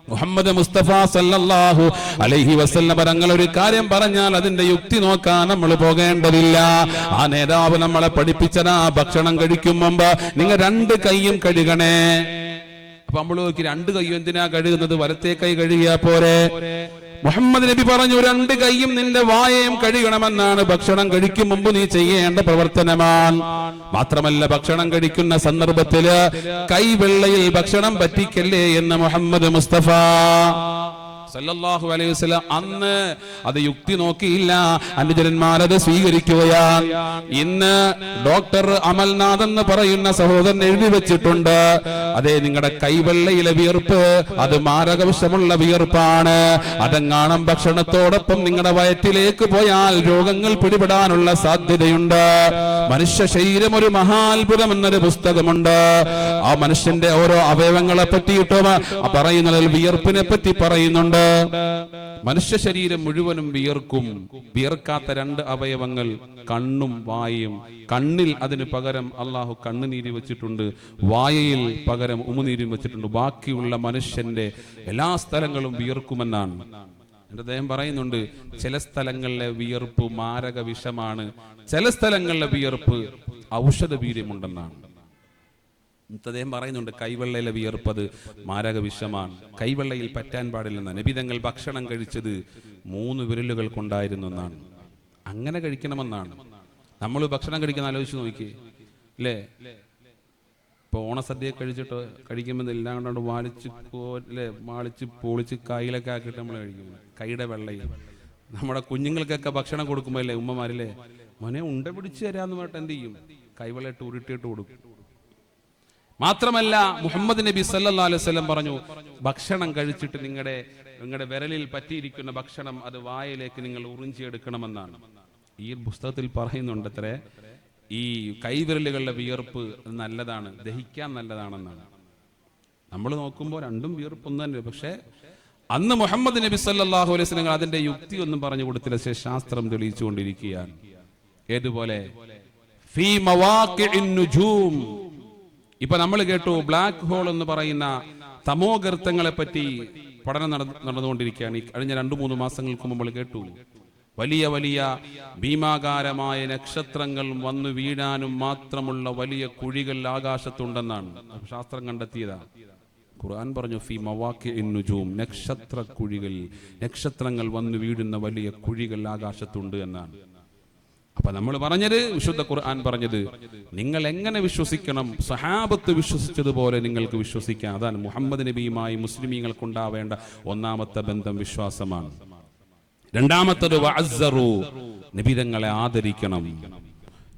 മുഹമ്മദ് മുസ്തഫ സല്ലല്ലാഹു അലൈഹി വസല്ലം തങ്ങൾ ഒരു കാര്യം പറഞ്ഞാൽ അതിന്റെ യുക്തി നോക്കാൻ നമ്മൾ പോകേണ്ടതില്ല. ആ നേതാവ് നമ്മളെ പഠിപ്പിച്ചതാ, ഭക്ഷണം കഴിക്കും മുമ്പ് നിങ്ങൾ 2 കൈയും കഴുകണേ. അപ്പൊ നമ്മൾ നോക്കി 2 കൈയും എന്തിനാ കഴുകുന്നത്? വലത്തെ കൈ കഴുകിയാ പോരെ? മുഹമ്മദ് നബി പറഞ്ഞു, 2 കൈയും നിന്റെ വായയും കഴുകണമെന്നാണ് ഭക്ഷണം കഴിക്കും മുമ്പ് നീ ചെയ്യേണ്ട പ്രവർത്തനമാണ്. മാത്രമല്ല, ഭക്ഷണം കഴിക്കുന്ന സന്ദർഭത്തില് കൈവെള്ളയിൽ ഭക്ഷണം പറ്റിക്കല്ലേ എന്ന് മുഹമ്മദ് മുസ്തഫ സല്ലല്ലാഹു അലൈഹി വസല്ലം അന്ന് അത് യുക്തി നോക്കിയില്ല. അനുചരന്മാരത് സ്വീകരിക്കുകയാണ്. ഇന്ന് ഡോക്ടർ അമൽനാഥ് എന്ന് പറയുന്ന സഹോദരൻ എഴുതി വെച്ചിട്ടുണ്ട്, അതെ, നിങ്ങളുടെ കൈവെള്ളയിലെ വിയർപ്പ് അത് മാരകവിഷമുള്ള വിയർപ്പാണ്. അതെങ്ങാണം ഭക്ഷണത്തോടൊപ്പം നിങ്ങളുടെ വയറ്റിലേക്ക് പോയാൽ രോഗങ്ങൾ പിടിപെടാനുള്ള സാധ്യതയുണ്ട്. മനുഷ്യ ശരീരം ഒരു മഹാത്ഭുതം എന്നൊരു പുസ്തകമുണ്ട്. ആ മനുഷ്യന്റെ ഓരോ അവയവങ്ങളെ പറ്റിയിട്ടും പറയുന്നതിൽ വിയർപ്പിനെ പറ്റി പറയുന്നുണ്ട്. മനുഷ്യ ശരീരം മുഴുവനും വിയർക്കും. വിയർക്കാത്ത 2 അവയവങ്ങൾ കണ്ണും വായയും. കണ്ണിൽ അതിന് പകരം അള്ളാഹു കണ്ണുനീര് വെച്ചിട്ടുണ്ട്, വായയിൽ പകരം ഉമിനീരും വെച്ചിട്ടുണ്ട്. ബാക്കിയുള്ള മനുഷ്യന്റെ എല്ലാ സ്ഥലങ്ങളും വിയർക്കുമെന്നാണ് എന്റെ അദ്ദേഹം പറയുന്നുണ്ട്. ചില സ്ഥലങ്ങളിലെ വിയർപ്പ് മാരക വിഷമാണ്, ചില സ്ഥലങ്ങളിലെ വിയർപ്പ് ഔഷധ വീര്യമുണ്ടെന്നാണ് അദ്ദേഹം പറയുന്നുണ്ട്. കൈവെള്ളയിലെ വിയർപ്പത് മാരക വിഷമാണ്, കൈവെള്ളയിൽ പറ്റാൻ പാടില്ലെന്നാണ്. നബി തങ്ങൾ ഭക്ഷണം കഴിച്ചത് 3 വിരലുകൾ കൊണ്ടായിരുന്നു എന്നാണ്. അങ്ങനെ കഴിക്കണമെന്നാണ്. നമ്മൾ ഭക്ഷണം കഴിക്കുന്ന ആലോചിച്ച് നോക്കി അല്ലേ? ഇപ്പൊ ഓണസദ്യ കഴിച്ചിട്ട് കഴിക്കുമ്പോൾ എല്ലാം കൊണ്ടാണ് മാളിച്ച് പൊളിച്ച് കയ്യിലൊക്കെ ആക്കിയിട്ട് നമ്മൾ കഴിക്കും. കൈയുടെ വെള്ളയിൽ നമ്മുടെ കുഞ്ഞുങ്ങൾക്കൊക്കെ ഭക്ഷണം കൊടുക്കുമ്പോ അല്ലേ ഉമ്മമാരില്ലേ, മോനെ ഉണ്ട പിടിച്ചു തരാന്ന് പറഞ്ഞിട്ട് എന്ത് ചെയ്യും? കൈവെള്ളയിട്ട് ഉരുട്ടിയിട്ട് കൊടുക്കും. മാത്രമല്ല, മുഹമ്മദ് നബി സല്ലല്ലാഹു അലൈഹി വസല്ലം പറഞ്ഞു, ഭക്ഷണം കഴിച്ചിട്ട് നിങ്ങളുടെ വിരലിൽ പറ്റിയിരിക്കുന്ന ഭക്ഷണം അത് വായിലേക്ക് നിങ്ങൾ ഉറിഞ്ചിയെടുക്കണമെന്നാണ്. ഈ പുസ്തകത്തിൽ പറയുന്നുണ്ട് അത്രേ, ഈ കൈവിരലുകളുടെ വിയർപ്പ് നല്ലതാണ്, ദഹിക്കാൻ നല്ലതാണെന്നാണ്. നമ്മൾ നോക്കുമ്പോൾ 2 വിയർപ്പ് ഒന്ന് തന്നെ, പക്ഷെ അന്ന് മുഹമ്മദ് നബി സല്ലല്ലാഹു അലൈഹി വസല്ലം അതിന്റെ യുക്തി ഒന്നും പറഞ്ഞു കൊടുത്തില്ല, ശാസ്ത്രം തെളിയിച്ചുകൊണ്ടിരിക്കുകയാണ്. ഏതുപോലെ ഫീ മവാഖിഇൻ നുജൂം. ഇപ്പൊ നമ്മൾ കേട്ടു ബ്ലാക്ക് ഹോൾ എന്ന് പറയുന്ന തമോഗർത്തങ്ങളെ പറ്റി പഠനം നടന്നുകൊണ്ടിരിക്കുകയാണ്. കഴിഞ്ഞ 2-3 മാസങ്ങൾക്ക് മുമ്പ് കേട്ടു വലിയ വലിയ ഭീമാകാരമായ നക്ഷത്രങ്ങൾ വന്നു വീഴാനും മാത്രമുള്ള വലിയ കുഴികൾ ആകാശത്തുണ്ടെന്നാണ് ശാസ്ത്രം കണ്ടെത്തിയതാണ്. ഖുർആൻ പറഞ്ഞു ഫീ മവാഖിഇൻ നുജൂം, നക്ഷത്ര കുഴികൾ, നക്ഷത്രങ്ങൾ വന്നു വീഴുന്ന വലിയ കുഴികൾ ആകാശത്തുണ്ട് എന്നാണ്. അപ്പൊ നമ്മൾ പറഞ്ഞത്, വിശുദ്ധ ഖുർആൻ പറഞ്ഞത്, നിങ്ങൾ എങ്ങനെ വിശ്വസിക്കണം? സഹാബത്ത് വിശ്വസിച്ചതുപോലെ നിങ്ങൾക്ക് വിശ്വസിക്കാം. അതാണ് മുഹമ്മദ് നബിയുമായി മുസ്ലിമീങ്ങൾക്കുണ്ടാവേണ്ട ഒന്നാമത്തെ ബന്ധം, വിശ്വാസമാണ്. രണ്ടാമത്തത് വഅസ്സറു, നബിതങ്ങളെ ആദരിക്കണം.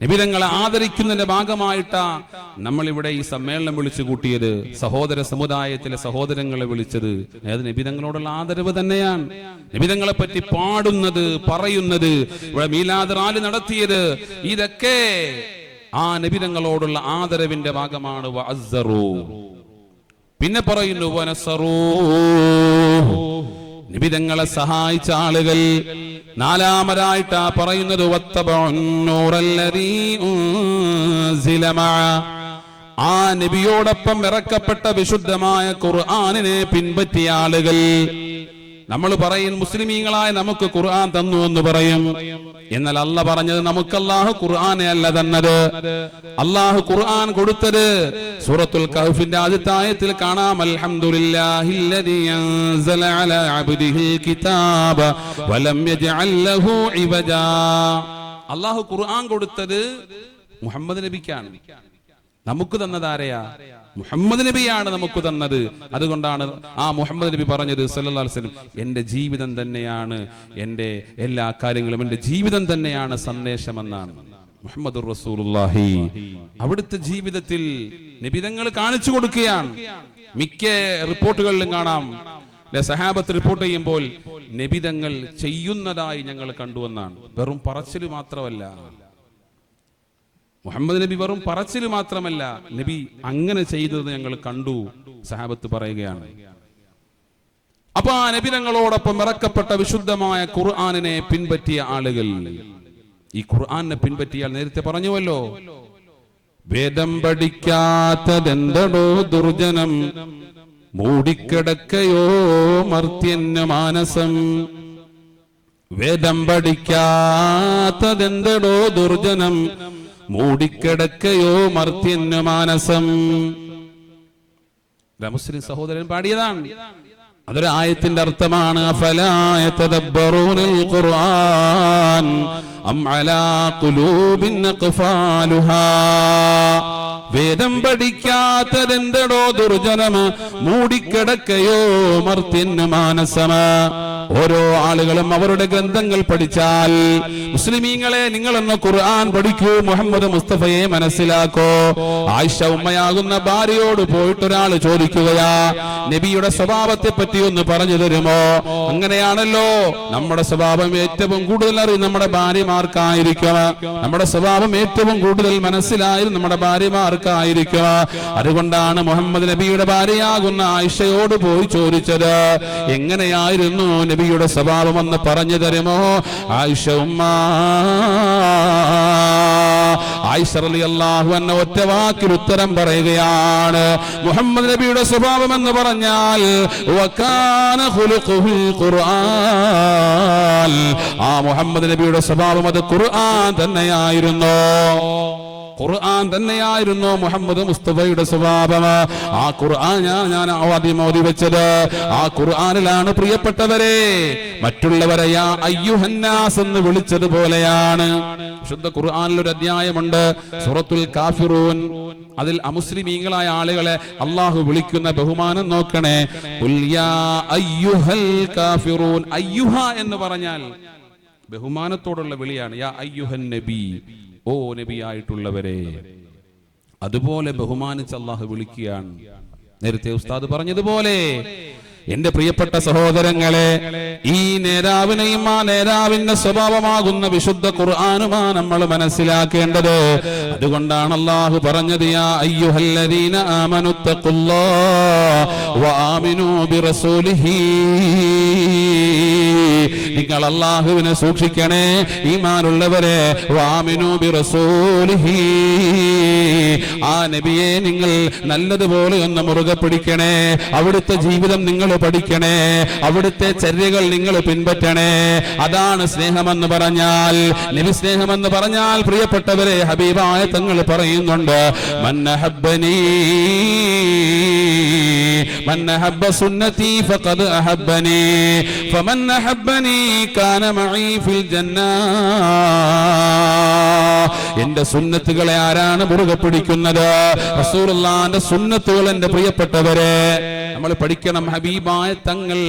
നബിതങ്ങളെ ആദരിക്കുന്നതിന്റെ ഭാഗമായിട്ടാ നമ്മൾ ഇവിടെ ഈ സമ്മേളനം വിളിച്ചു കൂട്ടിയത്. സഹോദര സമുദായത്തിലെ സഹോദരങ്ങളെ വിളിച്ചത് അതായത് നബിതങ്ങളോടുള്ള ആദരവ് തന്നെയാണ്. നബിതങ്ങളെ പറ്റി പാടുന്നത്, പറയുന്നത്, ഇവിടെ മീലാദ് റാലി നടത്തിയത്, ഇതൊക്കെ ആ നബിതങ്ങളോടുള്ള ആദരവിന്റെ ഭാഗമാണ്. വഅസ്സറു. പിന്നെ പറയുന്നു വനസറു, നബിതങ്ങളെ സഹായിച്ച ആളുകൾ. നാലാമതായിട്ടാ പറയുന്നത് ആ നബിയോടൊപ്പം ഇറക്കപ്പെട്ട വിശുദ്ധമായ ഖുർആനിനെ പിൻപറ്റിയ ആളുകൾ. നമ്മൾ പറയും മുസ്ലിമീങ്ങളായ നമുക്ക് ഖുർആൻ തന്നു എന്ന് പറയും. എന്നാൽ അല്ല പറഞ്ഞത് നമുക്ക് അല്ലാഹു ഖുർആനെ അല്ല തന്നത്. അല്ലാഹു ഖുർആൻ കൊടുത്തത് സൂറത്തുൽ കഹ്ഫിന്റെ ആദ്യത്തെ ആയത്തിൽ കാണാം. അൽഹംദുലില്ലാഹില്ലദീ അൻസല അലാ അബ്ദിഹിൽ കിതാബ വലം യജ്അൽ ലഹു ഇവജാ. അല്ലാഹു ഖുർആൻ കൊടുത്തത് മുഹമ്മദ് നബിക്കാണ്. നമുക്ക് തന്നതാരെയാ? മുഹമ്മദ് നബിയാണ് നമുക്ക് തന്നത്. അതുകൊണ്ടാണ് ആ മുഹമ്മദ് നബി പറഞ്ഞത് സല്ലല്ലാഹു അലൈഹി വസല്ലം, എന്റെ ജീവിതം തന്നെയാണ് എന്റെ എല്ലാ കാര്യങ്ങളും, എന്റെ ജീവിതം തന്നെയാണ് സന്ദേശമെന്നാണ് മുഹമ്മദുർ റസൂലുള്ളാഹി. അവിടുത്തെ ജീവിതത്തിൽ നബിതങ്ങൾ കാണിച്ചു കൊടുക്കുകയാണ്. മിക്ക റിപ്പോർട്ടുകളിലും കാണാം, സഹാബത്ത് റിപ്പോർട്ട് ചെയ്യുമ്പോൾ നബിതങ്ങൾ ചെയ്യുന്നതായി ഞങ്ങൾ കണ്ടുവെന്നാണ്. വെറും പറച്ചില് മാത്രമല്ല, മുഹമ്മദ് നബി വെറും പറച്ചില് മാത്രമല്ല, നബി അങ്ങനെ ചെയ്തത് ഞങ്ങൾ കണ്ടു, സഹാബത്ത് പറയുകയാണ്. അപ്പൊ ആ നബിതങ്ങളോടൊപ്പം ഇറക്കപ്പെട്ട വിശുദ്ധമായ ഖുർആനിനെ പിൻപറ്റിയ ആളുകൾ, ഈ ഖുർആനെ പിൻപറ്റിയാൽ നേരത്തെ പറഞ്ഞുവല്ലോ, വേദം പഠിക്കാത്തതെന്തടോ ദുർജനം, മൂടിക്കിടക്കയോ മർത്യന് മാനസം. വേദം പഠിക്കാത്തതെന്തടോ ദുർജനം, മൂടിക്കിടക്കയോ മർത്യന് മാനസം. മുസ്ലിം സഹോദരൻ പാടിയതാണ്. അതൊരു ആയത്തിന്റെ അർത്ഥമാണ്. അഫലാ യതദബ്ബറൂനൽ ഖുർആൻ അം അലാ ഖുലൂബിൻ അഖ്ഫാലുഹാ. വേദം പഠിക്കാത്തതെന്തടോ ദുർജനം, മൂടിക്കിടക്കയോ മർത്യന് മാനസം. ഓരോ ആളുകളും അവരുടെ ഗ്രന്ഥങ്ങൾ പഠിച്ചാൽ, മുസ്ലിമീങ്ങളെ നിങ്ങളൊന്ന് ഖുർആൻ പഠിക്കൂ, മുഹമ്മദ് മുസ്തഫയെ മനസ്സിലാക്കോ. ആയിഷ ഉമ്മയാകുന്ന ഭാര്യയോട് പോയിട്ടൊരാൾ ചോദിക്കുകയാ, നബിയുടെ സ്വഭാവത്തെ പറ്റി ഒന്ന് പറഞ്ഞു തരുമോ? അങ്ങനെയാണല്ലോ നമ്മുടെ സ്വഭാവം ഏറ്റവും കൂടുതൽ അറിയും നമ്മുടെ ഭാര്യമാർക്കായിരിക്കുക. നമ്മുടെ സ്വഭാവം ഏറ്റവും കൂടുതൽ മനസ്സിലായത് നമ്മുടെ ഭാര്യമാർക്കായിരിക്കുക. അതുകൊണ്ടാണ് മുഹമ്മദ് നബിയുടെ ഭാര്യയാകുന്ന ആയിഷയോട് പോയി ചോദിച്ചത്, എങ്ങനെയായിരുന്നു നബിയുടെ സ്വഭാവം എന്ന് പറഞ്ഞു തരുമോ? ആയിഷ ഉമ്മ, ആയിഷ റളിയല്ലാഹു അൻഹ ഒറ്റ വാക്കിൽ ഉത്തരം പറയുകയാണ്, മുഹമ്മദ് നബിയുടെ സ്വഭാവം എന്ന് പറഞ്ഞാൽ വകാന ഖുലുഖുൽ ഖുർആൻ. ആ മുഹമ്മദ് നബിയുടെ സ്വഭാവം അത് ഖുർആൻ തന്നെയായിരുന്നു. ഖുർആൻ തന്നെയായിരുന്നു മുഹമ്മദ് മുസ്തഫയുടെ സ്വഭാവം. ആ ഖുർആൻ ഞാൻ ആദ്യം ഓതി വെച്ചത് ആ ഖുർആനിലാണ്. പ്രിയപ്പെട്ടവരെ, മറ്റുള്ളവരെ യാ അയ്യുഹന്നാസ് എന്ന് വിളിച്ചതുപോലെയാണ്. ശുദ്ധ ഖുർആനിൽ ഒരു അധ്യായമുണ്ട്, സൂറത്തുൽ കാഫിറൂൻ. അതിൽ അമുസ്ലിമീങ്ങളായ ആളുകളെ അള്ളാഹു വിളിക്കുന്ന ബഹുമാനം നോക്കണേ. ഖുൽ യാ അയ്യുഹൽ കാഫിറൂൻ. അയ്യുഹ എന്ന് പറഞ്ഞാൽ ബഹുമാനത്തോടുള്ള വിളിയാണ്. യാ അയ്യുഹൻ നബി, ഓ നബിയായിട്ടുള്ളവരെ. അതുപോലെ ബഹുമാനിച്ച് അള്ളാഹു വിളിക്കുകയാണ്. നേരത്തെ ഉസ്താദ് പറഞ്ഞതുപോലെ എന്റെ പ്രിയപ്പെട്ട സഹോദരങ്ങളെ, ഈ നേതാവിനെയും ആ നേതാവിന്റെ സ്വഭാവമാകുന്ന വിശുദ്ധ ഖുർആനുമാണ് നമ്മൾ മനസ്സിലാക്കേണ്ടത്. അതുകൊണ്ടാണ് അല്ലാഹു പറഞ്ഞത്, യാ അയ്യുഹല്ലദീന ആമനുത്തഖുല്ലാഹ വആമിനൂ ബിറസൂലിഹി. നിങ്ങൾ അല്ലാഹുവിനെ സൂക്ഷിക്കണേ, ഈമാനുള്ളവരെ. വആമിനൂ ബിറസൂലിഹി, ആ നബിയെ നിങ്ങൾ നല്ലതുപോലെ ഒന്ന് മുറുകെ പിടിക്കണേ. അവിടുത്തെ ജീവിതം നിങ്ങൾ പഠിക്കണേ, അവിടുത്തെ ചര്യകൾ നിങ്ങൾ പിൻപറ്റണേ. അതാണ് സ്നേഹമെന്ന് പറഞ്ഞാൽ. നബി സ്നേഹമെന്ന് പറഞ്ഞാൽ പ്രിയപ്പെട്ടവരെ, ഹബീബായ തങ്ങൾ പറയുന്നുണ്ട്, മൻ അഹബ്ബനീ മൻ അഹബ്ബ സുന്നതി ഫഖദ് അഹബ്ബനീ ഫമൻ അഹബ്ബനീ കാന മഈ ഫിൽ ജന്ന. എന്റെ സുന്നത്തുകളെ ആരാണ് മുറുകെ പിടിക്കുന്നത്? റസൂലുള്ളാഹിന്റെ സുന്നത്തുകൾ. എന്റെ പ്രിയപ്പെട്ടവരെ, നമ്മൾ പഠിക്കണം, ഹബീബായ തങ്ങൾ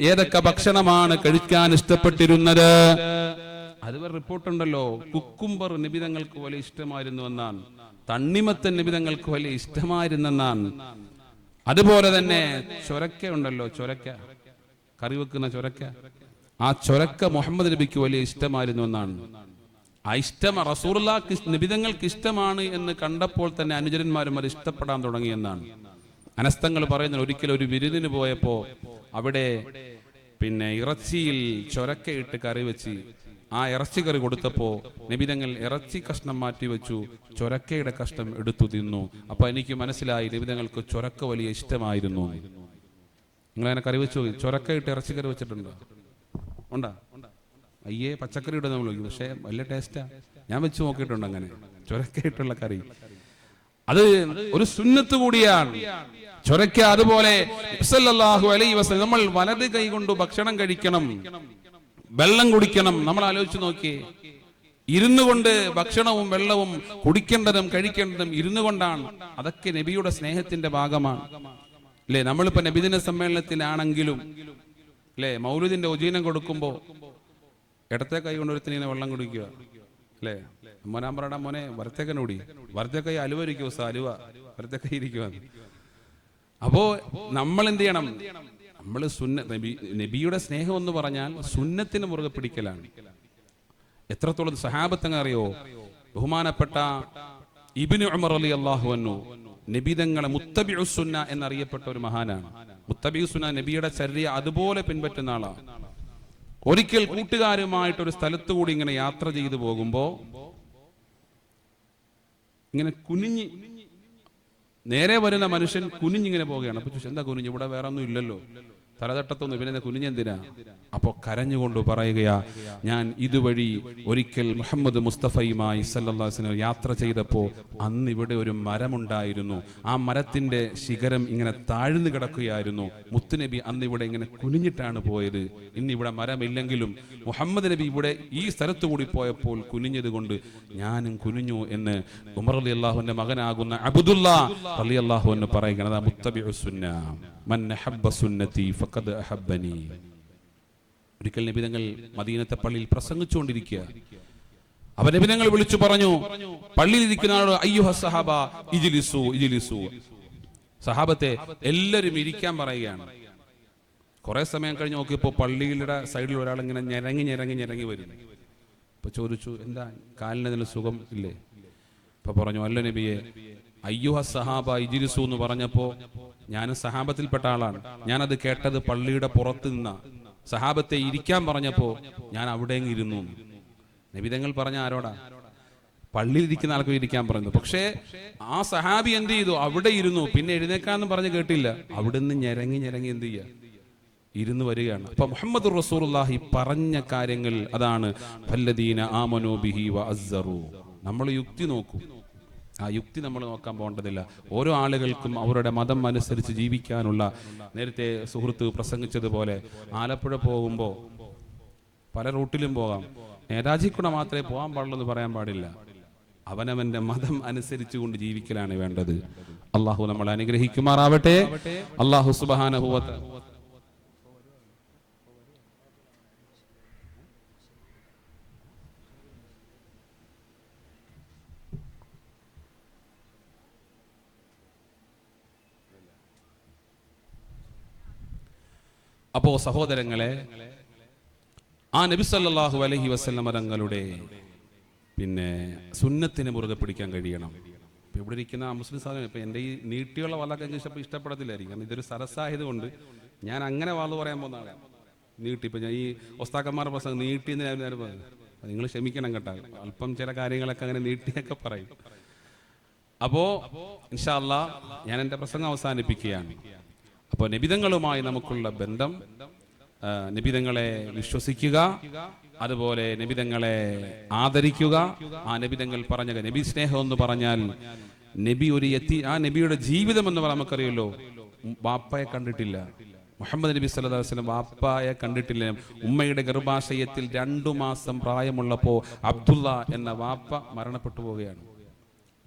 ഏതൊക്കെ ഭക്ഷണമാണ് കഴിക്കാൻ ഇഷ്ടപ്പെട്ടിരുന്നത്. അതുവരെ റിപ്പോർട്ടുണ്ടല്ലോ, കുക്കുംബർ നിബിതങ്ങൾക്ക് വലിയ ഇഷ്ടമായിരുന്നു എന്നാണ്, തണ്ണിമത്തൻ നിബിതങ്ങൾക്ക് വലിയ ഇഷ്ടമായിരുന്നെന്നാണ്. അതുപോലെ തന്നെ ചൊരക്ക ഉണ്ടല്ലോ, ചൊരക്ക, കറി വെക്കുന്ന ചൊരക്ക, ആ ചൊരക്ക മുഹമ്മദ് നബിക്ക് വലിയ ഇഷ്ടമായിരുന്നു എന്നാണ്. ആ ഇഷ്ടം റസൂലുള്ളാഹിക്ക് നിബിതങ്ങൾക്ക് ഇഷ്ടമാണ് എന്ന് കണ്ടപ്പോൾ തന്നെ അനുചരന്മാരും അത് ഇഷ്ടപ്പെടാൻ തുടങ്ങിയെന്നാണ്. അനസ്തങ്ങൾ പറയുന്നത്, ഒരിക്കലും ഒരു വിരുന്നിന് പോയപ്പോ അവിടെ ഇറച്ചിയിൽ ചൊരക്കയിട്ട് കറി വെച്ച് ആ ഇറച്ചി കറി കൊടുത്തപ്പോ നബിതങ്ങൾ ഇറച്ചി കഷ്ണം മാറ്റി വെച്ചു, ചൊരക്കയുടെ കഷ്ണം എടുത്തു തിന്നു. അപ്പൊ എനിക്ക് മനസ്സിലായി നബിതങ്ങൾക്ക് ചൊരക്ക വലിയ ഇഷ്ടമായിരുന്നു. നിങ്ങളതിനെ കറി വെച്ചു, ചൊരക്കയിട്ട് ഇറച്ചി കറി വെച്ചിട്ടുണ്ടോ? ഉണ്ടാ? അയ്യേ, പച്ചക്കറി നമ്മൾ വയ്ക്കും, പക്ഷെ വലിയ ടേസ്റ്റാ. ഞാൻ വെച്ച് നോക്കിയിട്ടുണ്ട് അങ്ങനെ ചൊരക്കയിട്ടുള്ള കറി. അത് ഒരു സുന്നത്ത് കൂടിയാണ് ചൊരക്ക. അതുപോലെ സല്ലല്ലാഹു അലൈഹി വസല്ലം, നമ്മൾ വലത് കൈ കൊണ്ട് ഭക്ഷണം കഴിക്കണം, വെള്ളം കുടിക്കണം. നമ്മൾ ആലോചിച്ച് നോക്കിയേ, ഇരുന്നു കൊണ്ട് ഭക്ഷണവും വെള്ളവും കുടിക്കേണ്ടതും കഴിക്കേണ്ടതും ഇരുന്നു കൊണ്ടാണ്. അതൊക്കെ നബിയുടെ സ്നേഹത്തിന്റെ ഭാഗമാണ് അല്ലേ? നമ്മളിപ്പോ നബിദിന സമ്മേളനത്തിലാണെങ്കിലും അല്ലേ, മൗലിദിന്റെ ഉജീനം കൊടുക്കുമ്പോ ഇടത്തെ കൈ കൊണ്ട് ഒരുത്തിനെ വെള്ളം കുടിക്കുക അല്ലേ? മോനാമ്പറടാ മോനെ വലത്തേക്കനെ കൂടി, വലത്തെ കൈ അലുവ ഇരിക്കുവോ, അലുവ വലത്തെ കൈ ഇരിക്കുക. അപ്പോ നമ്മൾ എന്ത് ചെയ്യണം? നമ്മൾ നബിയുടെ സ്നേഹം എന്ന് പറഞ്ഞാൽ സുന്നത്തിന് മുറുകെ പിടിക്കലാണ്. എത്രത്തോളം സഹാബത്തങ്ങ് അറിയോ? ബഹുമാനപ്പെട്ട ഇബ്നു ഉമർ റളിയല്ലാഹു അൻഹു നബിതങ്ങളെ മുത്തബിഉ സുന്ന എന്നറിയപ്പെട്ട ഒരു മഹാനാണ്. മുത്തബിഉ സുന്ന, നബിയുടെ ചര്യ അതുപോലെ പിൻപറ്റുന്ന ആളാണ്. ഒരിക്കൽ കൂട്ടുകാരുമായിട്ടൊരു സ്ഥലത്തു കൂടി ഇങ്ങനെ യാത്ര ചെയ്തു പോകുമ്പോ ഇങ്ങനെ കുനിഞ്ഞ് നേരെ വരുന്ന മനുഷ്യൻ കുനിഞ്ഞിങ്ങനെ പോവുകയാണ്. അപ്പൊ ചോദിച്ചു, എന്താ കുനിഞ്ഞ്? ഇവിടെ വേറെ ഒന്നും ഇല്ലല്ലോ, തലതട്ടത്തൊന്നും, പിന്നെ കുനിഞ്ഞെന്തിനാ? അപ്പൊ കരഞ്ഞുകൊണ്ട് പറയുകയാ, ഞാൻ ഇതുവഴി ഒരിക്കൽ മുഹമ്മദ് മുസ്തഫയുമായി സല്ലല്ലാഹു അലൈഹി വസല്ലം യാത്ര ചെയ്തപ്പോ അന്ന് ഇവിടെ ഒരു മരമുണ്ടായിരുന്നു. ആ മരത്തിന്റെ ശിഖരം ഇങ്ങനെ താഴ്ന്നു കിടക്കുകയായിരുന്നു. മുത്തുനബി അന്ന് ഇവിടെ ഇങ്ങനെ കുനിഞ്ഞിട്ടാണ് പോയത്. ഇന്ന് ഇവിടെ മരമില്ലെങ്കിലും മുഹമ്മദ് നബി ഇവിടെ ഈ സ്ഥലത്തു കൂടി പോയപ്പോൾ കുനിഞ്ഞത് കൊണ്ട് ഞാനും കുനിഞ്ഞു എന്ന് ഉമർ റളിയല്ലാഹുവിന്റെ മകനാകുന്ന അബ്ദുല്ലാഹ് റളിയല്ലാഹു അൻഹു പറയുകയാണ്. അതാ മുത്തബിഉ സുന്ന, മൻ അഹബ്ബ സുന്നതി ഫഖദ് അഹബ്ബനി. ഒരിക്കൽ നബിതങ്ങൾ മദീനത്തെ പള്ളിയിൽ പ്രസംഗിച്ചുകൊണ്ടിരിക്കുക. അവ നബിതങ്ങൾ വിളിച്ചു പറഞ്ഞു, പള്ളിയിൽ ഇരിക്കുന്ന ആളോട്, അയ്യുഹ സഹാബ ഇജ്ലിസു ഇജ്ലിസു, സഹാബത്തെ എല്ലാവരും ഇരിക്കാൻ പറയുകയാണ്. കുറെ സമയം കഴിഞ്ഞ് നോക്കിയപ്പോ പള്ളിയുടെ സൈഡിൽ ഒരാൾ ഇങ്ങനെ ഞെരങ്ങി വരും. ഇപ്പൊ ചോദിച്ചു, എന്താ കാലിനതിന് സുഖം ഇല്ലേ? ഇപ്പൊ പറഞ്ഞു, അല്ല നബിയെ, അയ്യുഹ സഹാബ ഇജ്ലിസു എന്ന് പറഞ്ഞപ്പോ ഞാൻ സഹാബത്തിൽപ്പെട്ട ആളാണ്. ഞാനത് കേട്ടത് പള്ളിയുടെ പുറത്ത് നിന്ന. സഹാബത്തെ ഇരിക്കാൻ പറഞ്ഞപ്പോ ഞാൻ അവിടെ ഇരുന്നു. നബിതങ്ങൾ പറഞ്ഞ ആരോടാ? പള്ളിയിൽ ഇരിക്കുന്ന ആൾക്ക് ഇരിക്കാൻ പറഞ്ഞു. പക്ഷേ ആ സഹാബി എന്ത് ചെയ്തു? അവിടെ ഇരുന്നു. പിന്നെ എഴുന്നേക്കാന്ന് പറഞ്ഞ് കേട്ടില്ല, അവിടുന്ന് ഞെരങ്ങി എന്ത് ചെയ്യുക? ഇരുന്ന് വരികയാണ്. അപ്പൊ മുഹമ്മദ് റസൂലുള്ളാഹി പറഞ്ഞ കാര്യങ്ങൾ അതാണ്, ഫല്ലദീന ആമനൂ ബിഹി വഅസ്സറൂ. നമ്മൾ യുക്തി നോക്കൂ, ആ യുക്തി നമ്മൾ നോക്കാൻ പോകേണ്ടതില്ല. ഓരോ ആളുകൾക്കും അവരുടെ മതം അനുസരിച്ച് ജീവിക്കാനുള്ള, നേരത്തെ സുഹൃത്ത് പ്രസംഗിച്ചതുപോലെ ആലപ്പുഴ പോകുമ്പോൾ പല റൂട്ടിലും പോകാം, നേതാജിക്കൂടെ മാത്രമേ പോകാൻ പാടുള്ളൂ എന്ന് പറയാൻ പാടില്ല. അവനവന്റെ മതം അനുസരിച്ചു കൊണ്ട് ജീവിക്കലാണ് വേണ്ടത്. അള്ളാഹു നമ്മളെ അനുഗ്രഹിക്കുമാറാവട്ടെ. അള്ളാഹു സുബ്ഹാനഹു വ തആല അപ്പോ സഹോദരങ്ങളെ, ആ നബി സല്ലല്ലാഹു അലൈഹി വസല്ലം തങ്ങളുടെ പിന്നെ സുന്നത്തിനെ മുറുകെ പിടിക്കാൻ കഴിയണം. ഇപ്പൊ ഇവിടെ ഇരിക്കുന്ന മുസ്ലിം സാധനം ഇപ്പൊ എൻ്റെ ഈ നീട്ടിയുള്ള വാളൊക്കെ ഇഷ്ടപ്പെടത്തില്ലായിരിക്കും. കാരണം ഇതൊരു സരസായത് കൊണ്ട് ഞാൻ അങ്ങനെ വാള് പറയാൻ പോകുന്ന ആളാണ്. നീട്ടി ഇപ്പൊ ഞാൻ ഈ ഒസ്താക്കന്മാരുടെ പ്രസംഗം നീട്ടി നിങ്ങൾ ക്ഷമിക്കണം കേട്ടോ, അല്പം ചില കാര്യങ്ങളൊക്കെ അങ്ങനെ നീട്ടിയൊക്കെ പറയും. അപ്പോ ഇൻഷാ അല്ലാഹ് ഞാൻ എൻ്റെ പ്രസംഗം അവസാനിപ്പിക്കുകയാണ്. അപ്പോൾ നബിതങ്ങളുമായി നമുക്കുള്ള ബന്ധം, നബിതങ്ങളെ വിശ്വസിക്കുക, അതുപോലെ നബിതങ്ങളെ ആദരിക്കുക. ആ നബിതങ്ങൾ പറഞ്ഞ നബി സ്നേഹം എന്ന് പറഞ്ഞാൽ നബി ഒരു ആ നബിയുടെ ജീവിതം എന്ന് പറയാൻ നമുക്കറിയല്ലോ. വാപ്പയെ കണ്ടിട്ടില്ല, മുഹമ്മദ് നബി സല്ലല്ലാഹു അലൈഹി വസല്ലം വാപ്പയെ കണ്ടിട്ടില്ല. ഉമ്മയുടെ ഗർഭാശയത്തിൽ 2 മാസം പ്രായമുള്ളപ്പോ അബ്ദുള്ള എന്ന വാപ്പ മരണപ്പെട്ടു പോവുകയാണ്.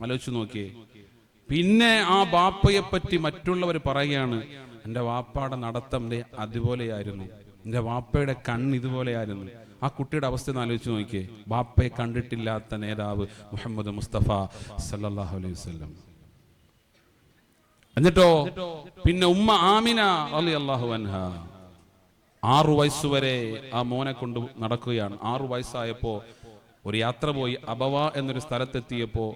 ആലോചിച്ചു നോക്കിയേ. പിന്നെ ആ വാപ്പയെ പറ്റി മറ്റുള്ളവർ പറയുകയാണ്, എൻ്റെ വാപ്പയുടെ നടത്തം അതുപോലെയായിരുന്നു, എൻ്റെ വാപ്പയുടെ കണ്ണ് ഇതുപോലെയായിരുന്നു. ആ കുട്ടിയുടെ അവസ്ഥ ഒന്ന് ആലോചിച്ച് നോക്കിയേ. വാപ്പയെ കണ്ടിട്ടില്ലാത്ത നേതാവ് മുഹമ്മദ് മുസ്തഫ സല്ലല്ലാഹു അലൈഹി വസല്ലം. എന്നിട്ടോ പിന്നെ ഉമ്മ ആമിന റളിയല്ലാഹു അൻഹ 6 വയസ്സുവരെ ആ മോനെ കൊണ്ട് നടക്കുകയാണ്. 6 വയസ്സായപ്പോ ഒരു യാത്ര പോയി അബവ എന്നൊരു സ്ഥലത്തെത്തിയപ്പോ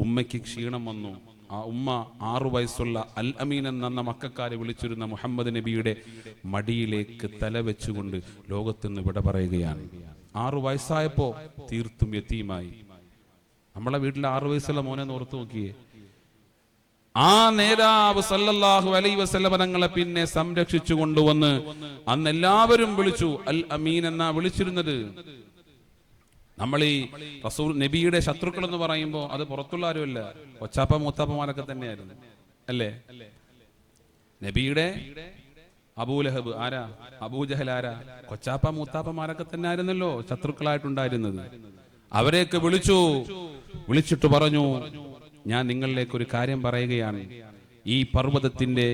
ഉമ്മയ്ക്ക് ക്ഷീണം വന്നു. ആ ഉമ്മ 6 വയസ്സുള്ള അൽ അമീൻ എന്ന മക്കക്കാരെ വിളിച്ചിരുന്ന മുഹമ്മദ് നബിയുടെ മടിയിലേക്ക് തല വെച്ചുകൊണ്ട് ലോകത്തുനിന്ന് വിട പറയുകയാണ്. 6 വയസ്സായപ്പോ തീർത്തും യതീമായി. നമ്മളെ വീട്ടിലെ 6 വയസ്സുള്ള മോനെ ഓർത്തു നോക്കിയേ. ആ നേതാവ് സല്ലല്ലാഹു അലൈഹി വസല്ലം തങ്ങളെ പിന്നെ സംരക്ഷിച്ചു കൊണ്ടുവന്ന് അന്ന് എല്ലാവരും വിളിച്ചു അൽ അമീൻ എന്നാ വിളിച്ചിരുന്നത്. നമ്മൾ ഈ റസൂൽ നബിയുടെ ശത്രുക്കൾ എന്ന് പറയുമ്പോൾ അത് പുറത്തുള്ള ആരുമല്ല, കൊച്ചാപ്പ മൂത്താപ്പമാരൊക്കെ തന്നെയായിരുന്നു, അല്ലേ? നബിയുടെ അബൂലഹബ് ആരാ? അബൂജഹൽ ആരാ? കൊച്ചാപ്പ മൂത്താപ്പമാരൊക്കെ തന്നെ ആയിരുന്നല്ലോ ശത്രുക്കളായിട്ടുണ്ടായിരുന്നത്. അവരെയൊക്കെ വിളിച്ചിട്ട് പറഞ്ഞു, ഞാൻ നിങ്ങളിലേക്ക് ഒരു കാര്യം പറയുകയാണ്. ഈ പർവ്വതത്തിന്റെ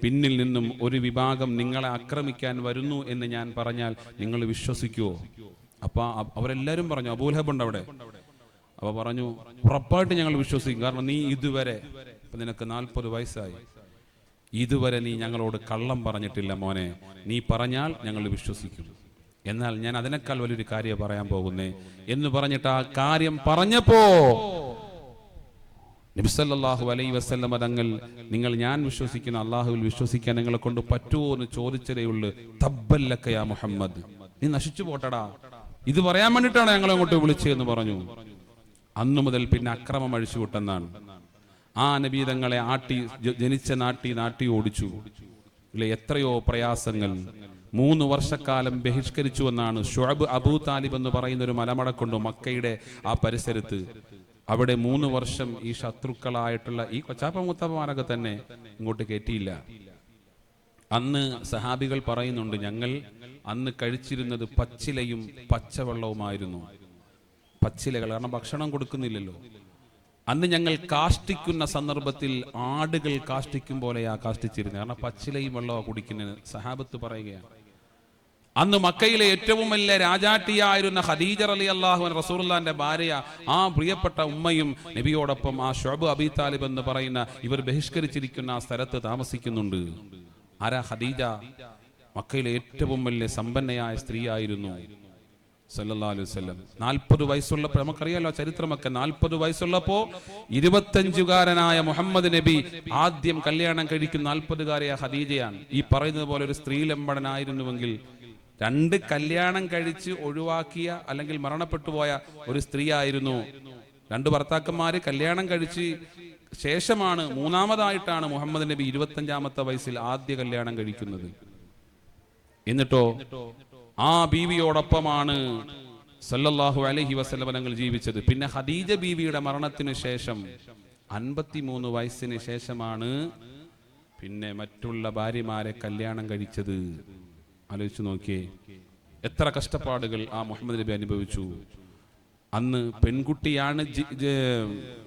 പിന്നിൽ നിന്നും ഒരു വിഭാഗം നിങ്ങളെ ആക്രമിക്കാൻ വരുന്നു എന്ന് ഞാൻ പറഞ്ഞാൽ നിങ്ങൾ വിശ്വസിക്കുവോ? അപ്പൊ അവരെല്ലാരും പറഞ്ഞു, അബൂലഹബ് ഉണ്ട് അവിടെ. അപ്പൊ പറഞ്ഞു, ഉറപ്പായിട്ട് ഞങ്ങൾ വിശ്വസിക്കും. കാരണം നീ ഇതുവരെ, ഇപ്പൊ നിനക്ക് 40 വയസ്സായി, ഇതുവരെ നീ ഞങ്ങളോട് കള്ളം പറഞ്ഞിട്ടില്ല മോനെ. നീ പറഞ്ഞാൽ ഞങ്ങൾ വിശ്വസിക്കും. എന്നാൽ ഞാൻ അതിനേക്കാൾ വലിയൊരു കാര്യം പറയാൻ പോകുന്നേ എന്ന് പറഞ്ഞിട്ട് ആ കാര്യം പറഞ്ഞപ്പോ നബി സല്ലല്ലാഹു അലൈഹി വസല്ലം തങ്ങൾ, നിങ്ങൾ ഞാൻ വിശ്വസിക്കുന്ന അള്ളാഹുവിൽ വിശ്വസിക്കാൻ നിങ്ങളെ കൊണ്ട് പറ്റുമോ എന്ന് ചോദിച്ചതേ ഉള്ളൂ. തബ്ബല്ലക യാ മുഹമ്മദ്, നീ നശിച്ചു പോട്ടടാ, ഇത് പറയാൻ വേണ്ടിയിട്ടാണ് ഞങ്ങളെ അങ്ങോട്ട് വിളിച്ചതെന്ന് പറഞ്ഞു. അന്നു മുതൽ പിന്നെ അക്രമം അഴിച്ചുവിട്ടെന്നാണ്. ആ നബി തങ്ങളെ ജനിച്ച നാട്ടി ഓടിച്ചു. ഇല്ലേ, എത്രയോ പ്രയാസങ്ങൾ. 3 വർഷക്കാലം ബഹിഷ്കരിച്ചു എന്നാണ്. ഷുഅബ് അബൂ താലിബ് എന്ന് പറയുന്ന ഒരു മലമടക്കുണ്ട് മക്കയുടെ ആ പരിസരത്ത്. അവിടെ 3 വർഷം ഈ ശത്രുക്കളായിട്ടുള്ള ഈ കൊച്ചാപ്പ മുത്താപ്പമാരൊക്കെ തന്നെ ഇങ്ങോട്ട് കയറ്റിയില്ല. അന്ന് സഹാബികൾ പറയുന്നുണ്ട്, ഞങ്ങൾ അന്ന് കഴിച്ചിരുന്നത് പച്ചിലയും പച്ചവെള്ളവുമായിരുന്നു. പച്ചിലകൾ, കാരണം ഭക്ഷണം കൊടുക്കുന്നില്ലല്ലോ. അന്ന് ഞങ്ങൾ കാഷ്ടിക്കുന്ന സന്ദർഭത്തിൽ ആടുകൾ കാഷ്ടിക്കും പോലെയാ കാഷ്ടിച്ചിരുന്നത്. കാരണം പച്ചിലയും വെള്ളവും കുടിക്കുന്നത് സഹാബത്ത് പറയുകയാണ്. അന്ന് മക്കയിലെ ഏറ്റവും വലിയ രാജാട്ടിയായിരുന്ന ഖദീജ റളിയല്ലാഹു അൻഹ, റസൂലുള്ളാഹിന്റെ ഭാര്യ, ആ പ്രിയപ്പെട്ട ഉമ്മയും നബിയോടൊപ്പം ആ ശുഅബ് അബീ താലിബ് എന്ന് പറയുന്ന ഇവർ ബഹിഷ്കരിച്ചിരിക്കുന്ന ആ സ്ഥലത്ത് താമസിക്കുന്നുണ്ട്. ആരാ? ഖദീജ. മക്കയിലെ ഏറ്റവും വലിയ സമ്പന്നയായ സ്ത്രീയായിരുന്നു സല്ലല്ലാഹു അലൈഹി വസല്ലം. 40 വയസ്സുള്ളപ്പോൾ, നമുക്കറിയാലോ ചരിത്രമൊക്കെ, 40 വയസ്സുള്ളപ്പോ 25കാരനായ മുഹമ്മദ് നബി ആദ്യം കല്യാണം കഴിക്കുന്ന 40കാരിയായ ഖദീജയാണ്. ഈ പറയുന്നത് പോലെ ഒരു സ്ത്രീലമ്പടനായിരുന്നുവെങ്കിൽ 2 കല്യാണം കഴിച്ച് ഒഴിവാക്കിയ അല്ലെങ്കിൽ മരണപ്പെട്ടു പോയ ഒരു സ്ത്രീ ആയിരുന്നു. 2 ഭർത്താക്കന്മാര് കല്യാണം കഴിച്ച് ശേഷമാണ്, 3ാമതായിട്ടാണ് മുഹമ്മദ് നബി 25ാമത്തെ വയസ്സിൽ ആദ്യ കല്യാണം കഴിക്കുന്നത്. എന്നിട്ടോ ആ ബീവിയോടൊപ്പമാണ് സല്ലല്ലാഹു അലൈഹി വസല്ലം തങ്ങൾ ജീവിച്ചത്. പിന്നെ ഖദീജ ബീവിയുടെ മരണത്തിന് ശേഷം 53 വയസ്സിന് ശേഷമാണ് പിന്നെ മറ്റുള്ള ഭാര്യമാരെ കല്യാണം കഴിച്ചത്. ആലോചിച്ചു നോക്കിയേ, എത്ര കഷ്ടപ്പാടുകൾ ആ മുഹമ്മദ് നബി അനുഭവിച്ചു. അന്ന് പെൺകുട്ടിയാണ്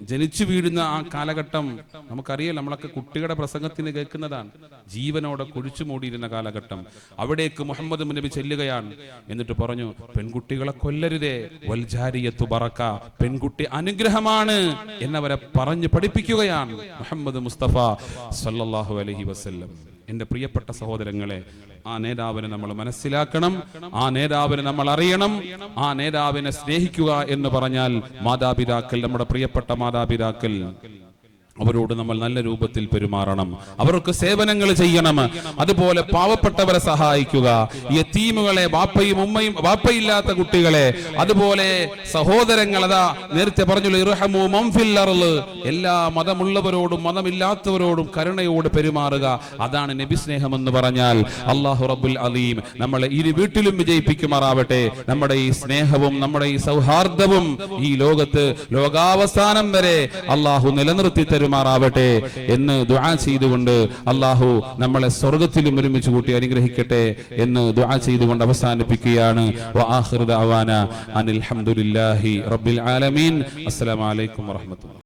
ജനിച്ചു വീഴുന്ന ആ കാലഘട്ടം നമുക്കറിയാം. നമ്മളൊക്കെ കുട്ടികളുടെ പ്രസംഗത്തിന് കേൾക്കുന്നതാണ്. ജീവനോടെ കുഴിച്ചു മൂടിയിരുന്ന കാലഘട്ടം. അവിടേക്ക് മുഹമ്മദ് നബി ചെല്ലുകയാണ്. എന്നിട്ട് പറഞ്ഞു, പെൺകുട്ടികളെ കൊല്ലരുതേ, വൽജാരിയത്തു ബറക, പെൺകുട്ടി അനുഗ്രഹമാണ് എന്നവരെ പറഞ്ഞു പഠിപ്പിക്കുകയാണ് മുഹമ്മദ് മുസ്തഫ സല്ലല്ലാഹു അലൈഹി വസല്ലം. എൻ്റെ പ്രിയപ്പെട്ട സഹോദരങ്ങളെ, ആ നേതാവിനെ നമ്മൾ മനസ്സിലാക്കണം, ആ നേതാവിനെ നമ്മൾ അറിയണം, ആ നേതാവിനെ സ്നേഹിക്കുക എന്ന് പറഞ്ഞാൽ മാതാപിതാക്കൾ, നമ്മുടെ പ്രിയപ്പെട്ട മാതാപിതാക്കൾ, അവരോട് നമ്മൾ നല്ല രൂപത്തിൽ പെരുമാറണം, അവർക്ക് സേവനങ്ങൾ ചെയ്യണം. അതുപോലെ പാവപ്പെട്ടവരെ സഹായിക്കുക, യതീമുകളെ, ബാപ്പയും ഉമ്മയും, ബാപ്പയില്ലാത്ത കുട്ടികളെ, അതുപോലെ സഹോദരങ്ങൾ, അതാ നേരത്തെ പറഞ്ഞല്ലോ ഇർഹമു മൻ ഫിൽ അർള്, എല്ലാ മതമുള്ളവരോടും മതമില്ലാത്തവരോടും കരുണയോട് പെരുമാറുക. അതാണ് നബി സ്നേഹം എന്ന് പറഞ്ഞാൽ. അല്ലാഹു റബ്ബുൽ അലീം നമ്മളെ ഇരു വീട്ടിലും വിജയിപ്പിക്കുമാറാവട്ടെ. നമ്മുടെ ഈ സ്നേഹവും നമ്മുടെ ഈ സൗഹാർദ്ദവും ഈ ലോകത്ത് ലോകാവസാനം വരെ അല്ലാഹു നിലനിർത്തി മാറാവട്ടെ എന്ന് ദുആ ചെയ്തുകൊണ്ട് അല്ലാഹു നമ്മളെ സ്വർഗ്ഗത്തിലും ഒരുമിച്ച് കൂട്ടി അനുഗ്രഹിക്കട്ടെ എന്ന് ദുആ ചെയ്തുകൊണ്ട് അവസാനിപ്പിക്കുകയാണ്. വആഖിറു ദഅവാന അനിൽ ഹംദുലില്ലാഹി റബ്ബിൽ ആലമീൻ. അസ്സലാമു അലൈക്കും വറഹ്മത്തുള്ളാഹി.